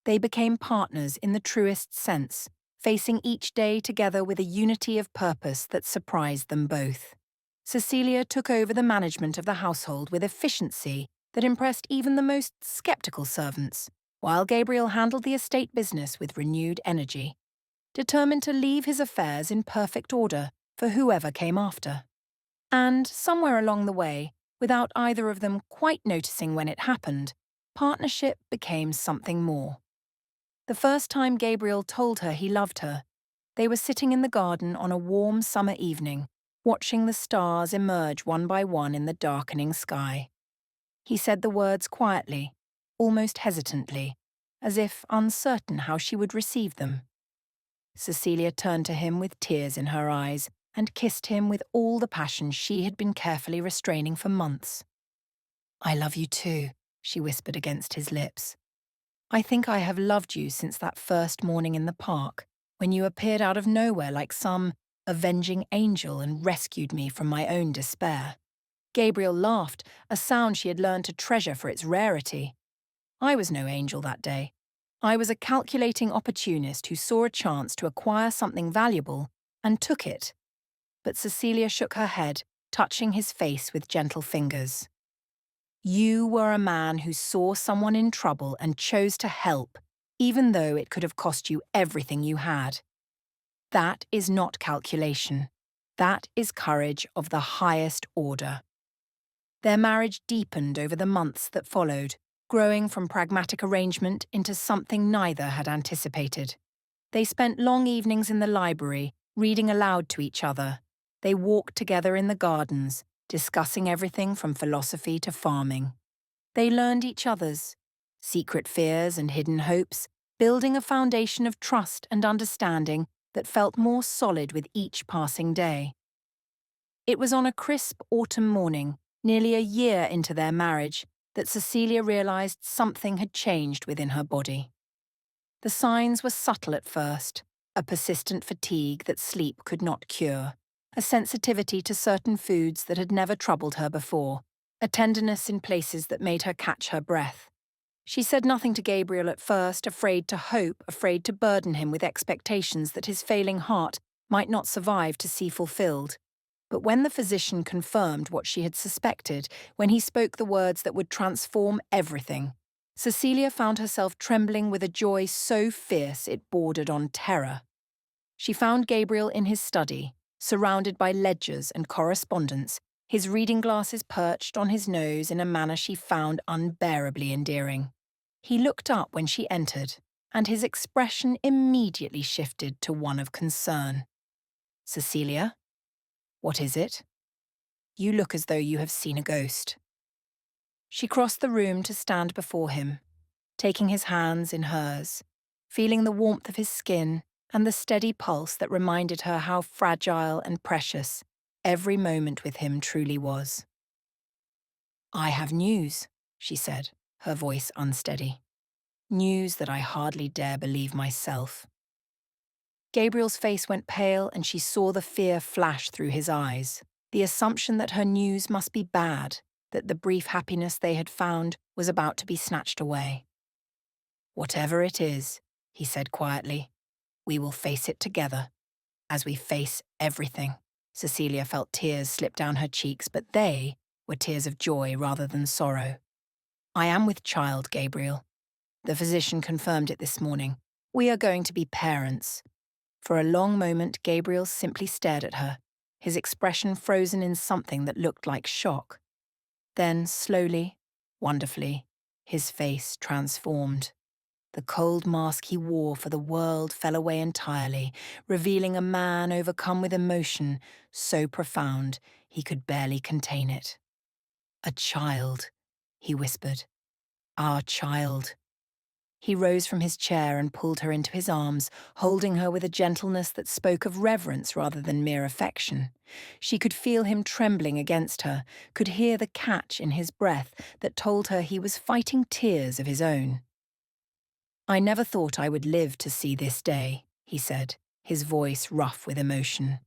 They became partners in the truest sense, facing each day together with a unity of purpose that surprised them both. Cecilia took over the management of the household with efficiency that impressed even the most skeptical servants, while Gabriel handled the estate business with renewed energy, determined to leave his affairs in perfect order for whoever came after. And somewhere along the way, without either of them quite noticing when it happened, partnership became something more. The first time Gabriel told her he loved her, they were sitting in the garden on a warm summer evening, watching the stars emerge one by one in the darkening sky. He said the words quietly, almost hesitantly, as if uncertain how she would receive them. Cecilia turned to him with tears in her eyes and kissed him with all the passion she had been carefully restraining for months. "I love you too," she whispered against his lips. "I think I have loved you since that first morning in the park, when you appeared out of nowhere like some avenging angel and rescued me from my own despair." Gabriel laughed, a sound she had learned to treasure for its rarity. "I was no angel that day. I was a calculating opportunist who saw a chance to acquire something valuable and took it." But Cecilia shook her head, touching his face with gentle fingers. "You were a man who saw someone in trouble and chose to help, even though it could have cost you everything you had. That is not calculation. That is courage of the highest order." Their marriage deepened over the months that followed, growing from pragmatic arrangement into something neither had anticipated. They spent long evenings in the library, reading aloud to each other. They walked together in the gardens, discussing everything from philosophy to farming. They learned each other's secret fears and hidden hopes, building a foundation of trust and understanding that felt more solid with each passing day. It was on a crisp autumn morning, nearly a year into their marriage, that Cecilia realized something had changed within her body. The signs were subtle at first: a persistent fatigue that sleep could not cure, a sensitivity to certain foods that had never troubled her before, a tenderness in places that made her catch her breath. She said nothing to Gabriel at first, afraid to hope, afraid to burden him with expectations that his failing heart might not survive to see fulfilled. But when the physician confirmed what she had suspected, when he spoke the words that would transform everything, Cecilia found herself trembling with a joy so fierce it bordered on terror. She found Gabriel in his study, surrounded by ledgers and correspondence, his reading glasses perched on his nose in a manner she found unbearably endearing. He looked up when she entered, and his expression immediately shifted to one of concern. "Cecilia? What is it? You look as though you have seen a ghost." She crossed the room to stand before him, taking his hands in hers, feeling the warmth of his skin and the steady pulse that reminded her how fragile and precious every moment with him truly was. "I have news," she said, her voice unsteady. "News that I hardly dare believe myself." Gabriel's face went pale and she saw the fear flash through his eyes, the assumption that her news must be bad, that the brief happiness they had found was about to be snatched away. "Whatever it is," he said quietly, "we will face it together, as we face everything." Cecilia felt tears slip down her cheeks, but they were tears of joy rather than sorrow. "I am with child, Gabriel. The physician confirmed it this morning. We are going to be parents." For a long moment, Gabriel simply stared at her, his expression frozen in something that looked like shock. Then, slowly, wonderfully, his face transformed. The cold mask he wore for the world fell away entirely, revealing a man overcome with emotion so profound he could barely contain it. "A child," he whispered. "Our child." He rose from his chair and pulled her into his arms, holding her with a gentleness that spoke of reverence rather than mere affection. She could feel him trembling against her, could hear the catch in his breath that told her he was fighting tears of his own. "I never thought I would live to see this day," he said, his voice rough with emotion.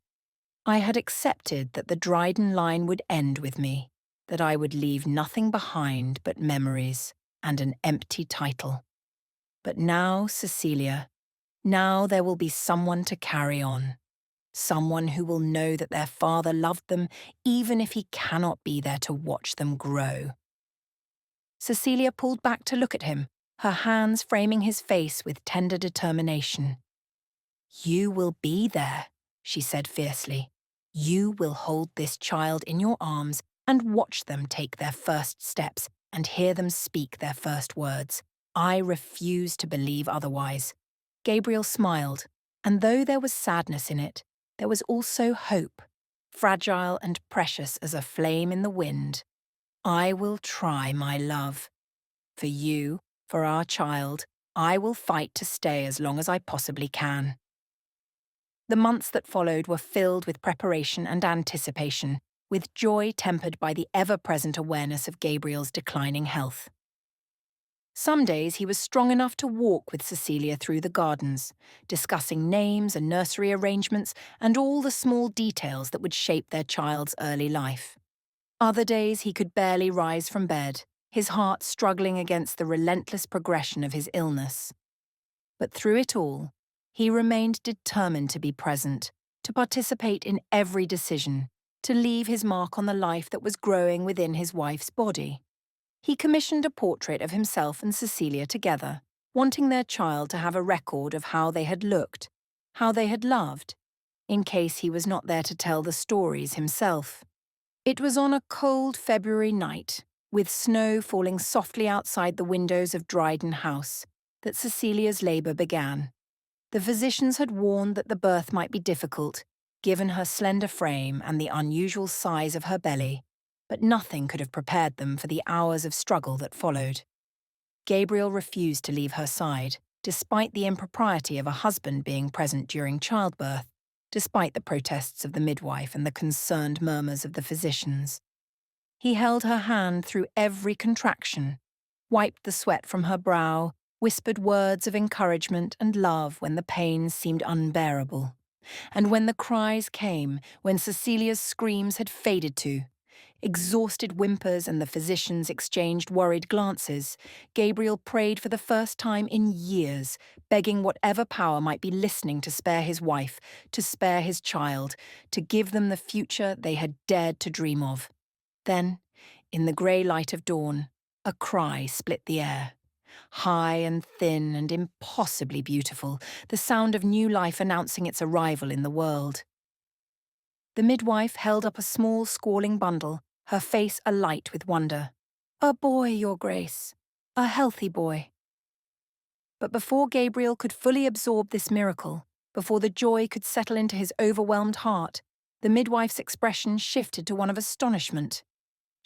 "I had accepted that the Dryden line would end with me, that I would leave nothing behind but memories and an empty title. But now, Cecilia, now there will be someone to carry on, someone who will know that their father loved them even if he cannot be there to watch them grow." Cecilia pulled back to look at him, her hands framing his face with tender determination. "You will be there," she said fiercely. "You will hold this child in your arms and watch them take their first steps and hear them speak their first words. I refuse to believe otherwise." Gabriel smiled, and though there was sadness in it, there was also hope, fragile and precious as a flame in the wind. "I will try, my love. For you, for our child, I will fight to stay as long as I possibly can." The months that followed were filled with preparation and anticipation, with joy tempered by the ever-present awareness of Gabriel's declining health. Some days he was strong enough to walk with Cecilia through the gardens, discussing names and nursery arrangements and all the small details that would shape their child's early life. Other days he could barely rise from bed, his heart struggling against the relentless progression of his illness. But through it all, he remained determined to be present, to participate in every decision, to leave his mark on the life that was growing within his wife's body. He commissioned a portrait of himself and Cecilia together, wanting their child to have a record of how they had looked, how they had loved, in case he was not there to tell the stories himself. It was on a cold February night, with snow falling softly outside the windows of Dryden House, that Cecilia's labour began. The physicians had warned that the birth might be difficult, given her slender frame and the unusual size of her belly, but nothing could have prepared them for the hours of struggle that followed. Gabriel refused to leave her side, despite the impropriety of a husband being present during childbirth, despite the protests of the midwife and the concerned murmurs of the physicians. He held her hand through every contraction, wiped the sweat from her brow, whispered words of encouragement and love when the pain seemed unbearable. And when the cries came, when Cecilia's screams had faded to, exhausted whimpers and the physicians exchanged worried glances, Gabriel prayed for the first time in years, begging whatever power might be listening to spare his wife, to spare his child, to give them the future they had dared to dream of. Then, in the grey light of dawn, a cry split the air. High and thin and impossibly beautiful, the sound of new life announcing its arrival in the world. The midwife held up a small, squalling bundle, her face alight with wonder. "A boy, Your Grace. A healthy boy." But before Gabriel could fully absorb this miracle, before the joy could settle into his overwhelmed heart, the midwife's expression shifted to one of astonishment.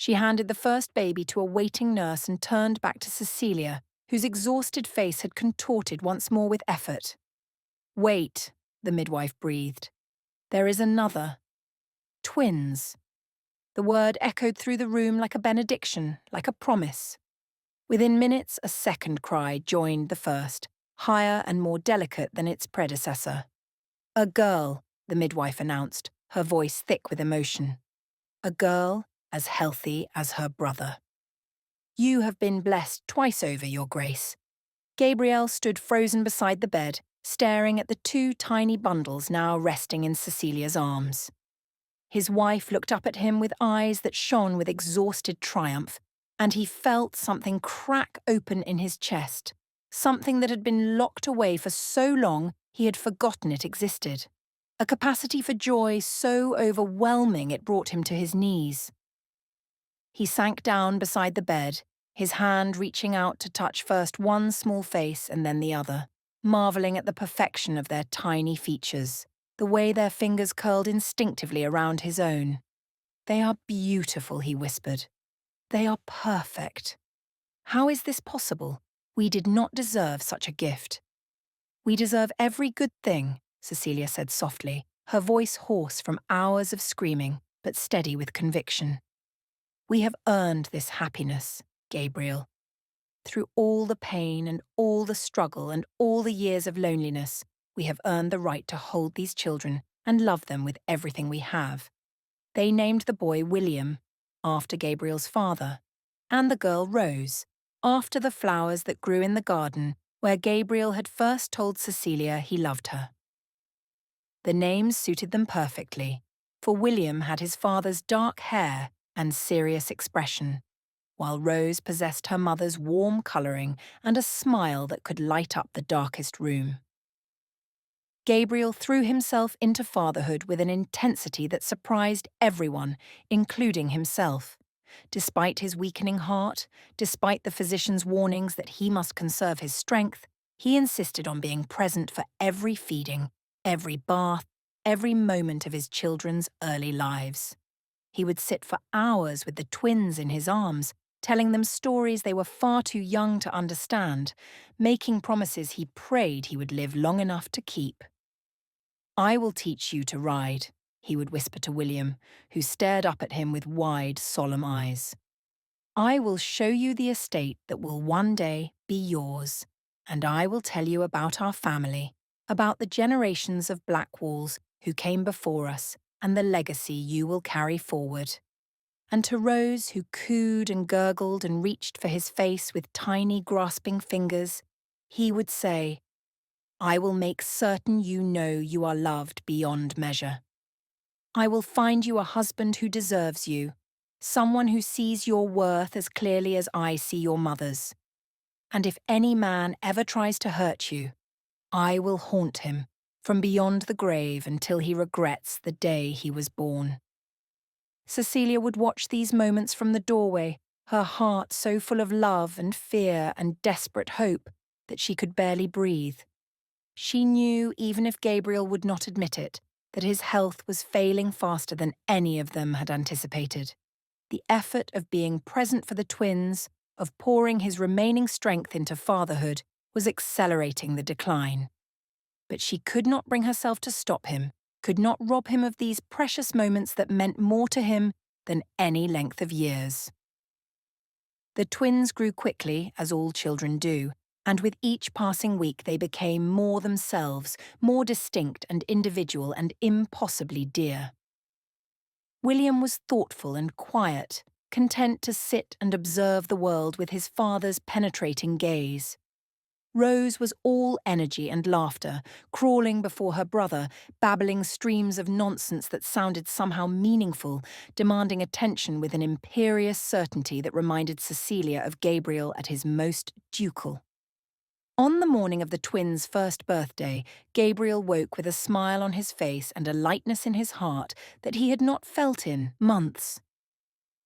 She handed the first baby to a waiting nurse and turned back to Cecilia, whose exhausted face had contorted once more with effort. "Wait," the midwife breathed. "There is another. Twins." The word echoed through the room like a benediction, like a promise. Within minutes, a second cry joined the first, higher and more delicate than its predecessor. "A girl," the midwife announced, her voice thick with emotion. "A girl as healthy as her brother." "You have been blessed twice over, Your Grace." Gabriel stood frozen beside the bed, staring at the two tiny bundles now resting in Cecilia's arms. His wife looked up at him with eyes that shone with exhausted triumph, and he felt something crack open in his chest, something that had been locked away for so long he had forgotten it existed. A capacity for joy so overwhelming it brought him to his knees. He sank down beside the bed, his hand reaching out to touch first one small face and then the other, marveling at the perfection of their tiny features, the way their fingers curled instinctively around his own. "They are beautiful," he whispered. "They are perfect. How is this possible? We did not deserve such a gift." "We deserve every good thing," Cecilia said softly, her voice hoarse from hours of screaming, but steady with conviction. "We have earned this happiness, Gabriel. Through all the pain and all the struggle and all the years of loneliness, we have earned the right to hold these children and love them with everything we have." They named the boy William, after Gabriel's father, and the girl Rose, after the flowers that grew in the garden where Gabriel had first told Cecilia he loved her. The names suited them perfectly, for William had his father's dark hair and serious expression, while Rose possessed her mother's warm colouring and a smile that could light up the darkest room. Gabriel threw himself into fatherhood with an intensity that surprised everyone, including himself. Despite his weakening heart, despite the physician's warnings that he must conserve his strength, he insisted on being present for every feeding, every bath, every moment of his children's early lives. He would sit for hours with the twins in his arms, telling them stories they were far too young to understand, making promises he prayed he would live long enough to keep. "I will teach you to ride," he would whisper to William, who stared up at him with wide, solemn eyes. "I will show you the estate that will one day be yours, and I will tell you about our family, about the generations of Blackwalls who came before us, and the legacy you will carry forward." And to Rose, who cooed and gurgled and reached for his face with tiny, grasping fingers, he would say, "I will make certain you know you are loved beyond measure. I will find you a husband who deserves you, someone who sees your worth as clearly as I see your mother's. And if any man ever tries to hurt you, I will haunt him from beyond the grave until he regrets the day he was born." Cecilia would watch these moments from the doorway, her heart so full of love and fear and desperate hope that she could barely breathe. She knew, even if Gabriel would not admit it, that his health was failing faster than any of them had anticipated. The effort of being present for the twins, of pouring his remaining strength into fatherhood, was accelerating the decline. But she could not bring herself to stop him, could not rob him of these precious moments that meant more to him than any length of years. The twins grew quickly, as all children do, and with each passing week they became more themselves, more distinct and individual and impossibly dear. William was thoughtful and quiet, content to sit and observe the world with his father's penetrating gaze. Rose was all energy and laughter, crawling before her brother, babbling streams of nonsense that sounded somehow meaningful, demanding attention with an imperious certainty that reminded Cecilia of Gabriel at his most ducal. On the morning of the twins' first birthday, Gabriel woke with a smile on his face and a lightness in his heart that he had not felt in months.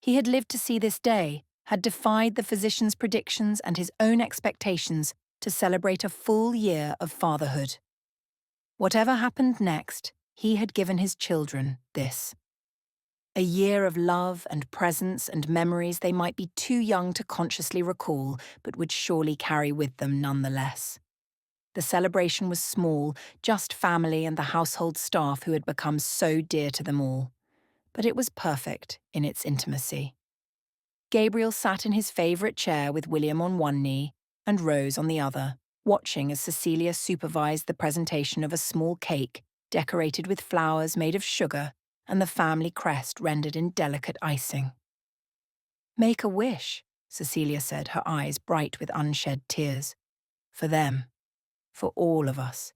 He had lived to see this day, had defied the physician's predictions and his own expectations to celebrate a full year of fatherhood. Whatever happened next, he had given his children this. A year of love and presence and memories they might be too young to consciously recall, but would surely carry with them nonetheless. The celebration was small, just family and the household staff who had become so dear to them all. But it was perfect in its intimacy. Gabriel sat in his favourite chair with William on one knee and Rose on the other, watching as Cecilia supervised the presentation of a small cake decorated with flowers made of sugar and the family crest rendered in delicate icing. "Make a wish," Cecilia said, her eyes bright with unshed tears. "For them. For all of us."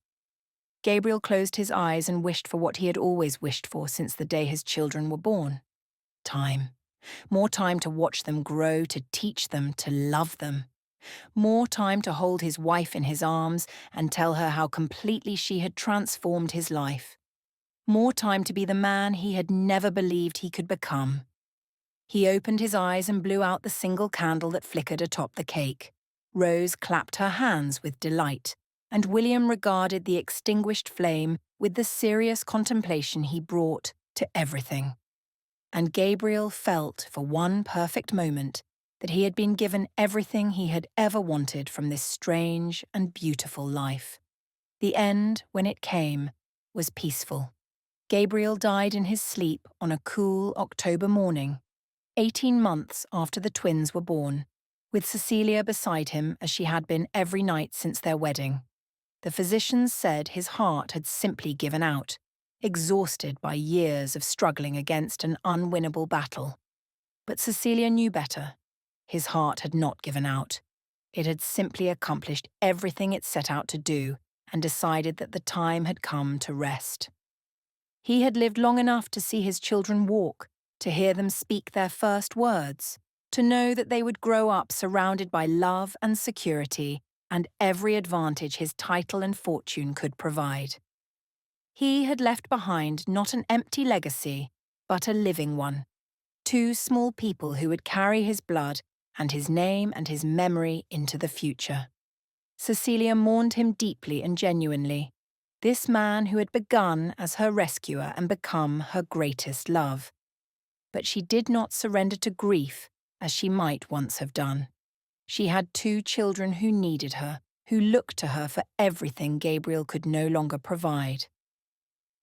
Gabriel closed his eyes and wished for what he had always wished for since the day his children were born. Time. More time to watch them grow, to teach them, to love them. More time to hold his wife in his arms and tell her how completely she had transformed his life. More time to be the man he had never believed he could become. He opened his eyes and blew out the single candle that flickered atop the cake. Rose clapped her hands with delight, and William regarded the extinguished flame with the serious contemplation he brought to everything. And Gabriel felt for one perfect moment that he had been given everything he had ever wanted from this strange and beautiful life. The end, when it came, was peaceful. Gabriel died in his sleep on a cool October morning, 18 months after the twins were born, with Cecilia beside him as she had been every night since their wedding. The physicians said his heart had simply given out, exhausted by years of struggling against an unwinnable battle. But Cecilia knew better. His heart had not given out. It had simply accomplished everything it set out to do and decided that the time had come to rest. He had lived long enough to see his children walk, to hear them speak their first words, to know that they would grow up surrounded by love and security and every advantage his title and fortune could provide. He had left behind not an empty legacy, but a living one. 2 small people who would carry his blood and his name and his memory into the future. Cecilia mourned him deeply and genuinely. This man who had begun as her rescuer and become her greatest love. But she did not surrender to grief as she might once have done. She had 2 children who needed her, who looked to her for everything Gabriel could no longer provide.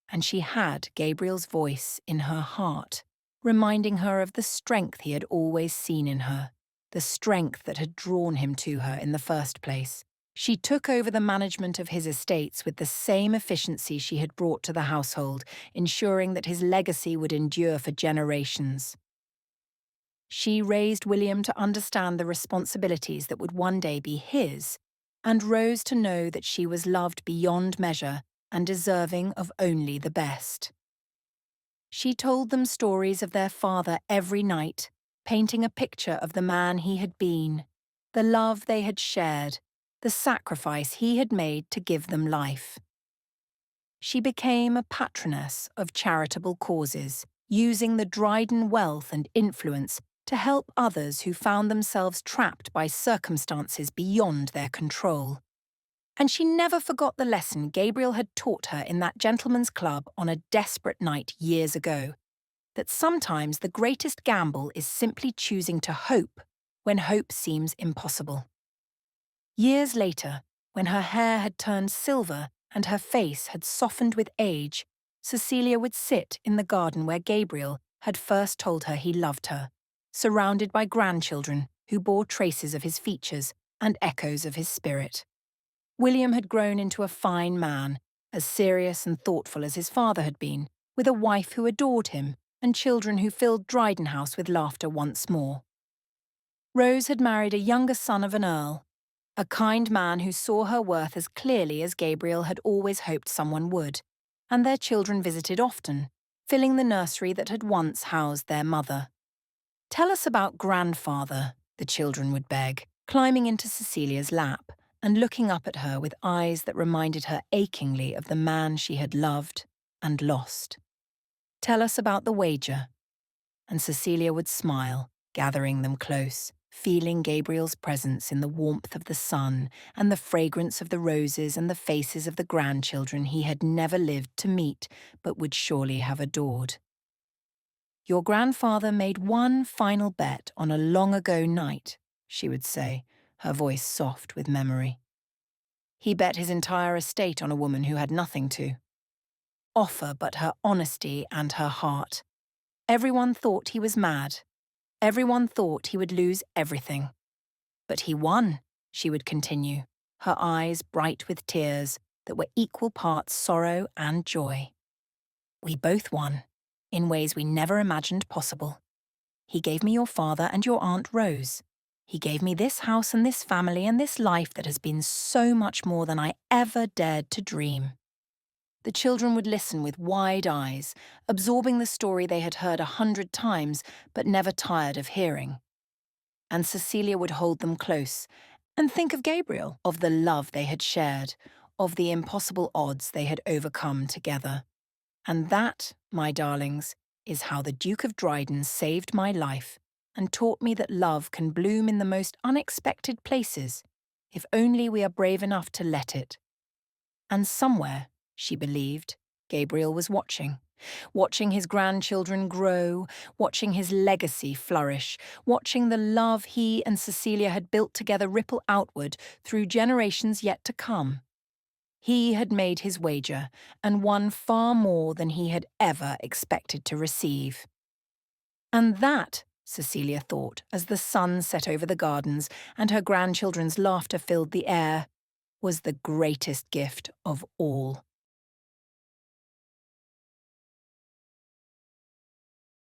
And she had Gabriel's voice in her heart, reminding her of the strength he had always seen in her, the strength that had drawn him to her in the first place. She took over the management of his estates with the same efficiency she had brought to the household, ensuring that his legacy would endure for generations. She raised William to understand the responsibilities that would one day be his, and Rose to know that she was loved beyond measure and deserving of only the best. She told them stories of their father every night, painting a picture of the man he had been, the love they had shared, the sacrifice he had made to give them life. She became a patroness of charitable causes, using the Dryden wealth and influence to help others who found themselves trapped by circumstances beyond their control. And she never forgot the lesson Gabriel had taught her in that gentleman's club on a desperate night years ago, that sometimes the greatest gamble is simply choosing to hope when hope seems impossible. Years later, when her hair had turned silver and her face had softened with age, Cecilia would sit in the garden where Gabriel had first told her he loved her, surrounded by grandchildren who bore traces of his features and echoes of his spirit. William had grown into a fine man, as serious and thoughtful as his father had been, with a wife who adored him and children who filled Dryden House with laughter once more. Rose had married a younger son of an earl, a kind man who saw her worth as clearly as Gabriel had always hoped someone would, and their children visited often, filling the nursery that had once housed their mother. "Tell us about grandfather," the children would beg, climbing into Cecilia's lap and looking up at her with eyes that reminded her achingly of the man she had loved and lost. "Tell us about the wager." And Cecilia would smile, gathering them close, feeling Gabriel's presence in the warmth of the sun and the fragrance of the roses and the faces of the grandchildren he had never lived to meet but would surely have adored. Your grandfather made one final bet on a long-ago night, she would say, her voice soft with memory. He bet his entire estate on a woman who had nothing to offer but her honesty and her heart. Everyone thought he was mad. Everyone thought he would lose everything. But he won, she would continue, her eyes bright with tears that were equal parts sorrow and joy. We both won, in ways we never imagined possible. He gave me your father and your Aunt Rose. He gave me this house and this family and this life that has been so much more than I ever dared to dream. The children would listen with wide eyes, absorbing the story they had heard 100 times but never tired of hearing. And Cecilia would hold them close and think of Gabriel, of the love they had shared, of the impossible odds they had overcome together. And that, my darlings, is how the Duke of Dryden saved my life and taught me that love can bloom in the most unexpected places, if only we are brave enough to let it. And somewhere, she believed, Gabriel was watching his grandchildren grow, watching his legacy flourish, watching the love he and Cecilia had built together ripple outward through generations yet to come. He had made his wager and won far more than he had ever expected to receive. And that, Cecilia thought, as the sun set over the gardens and her grandchildren's laughter filled the air, was the greatest gift of all.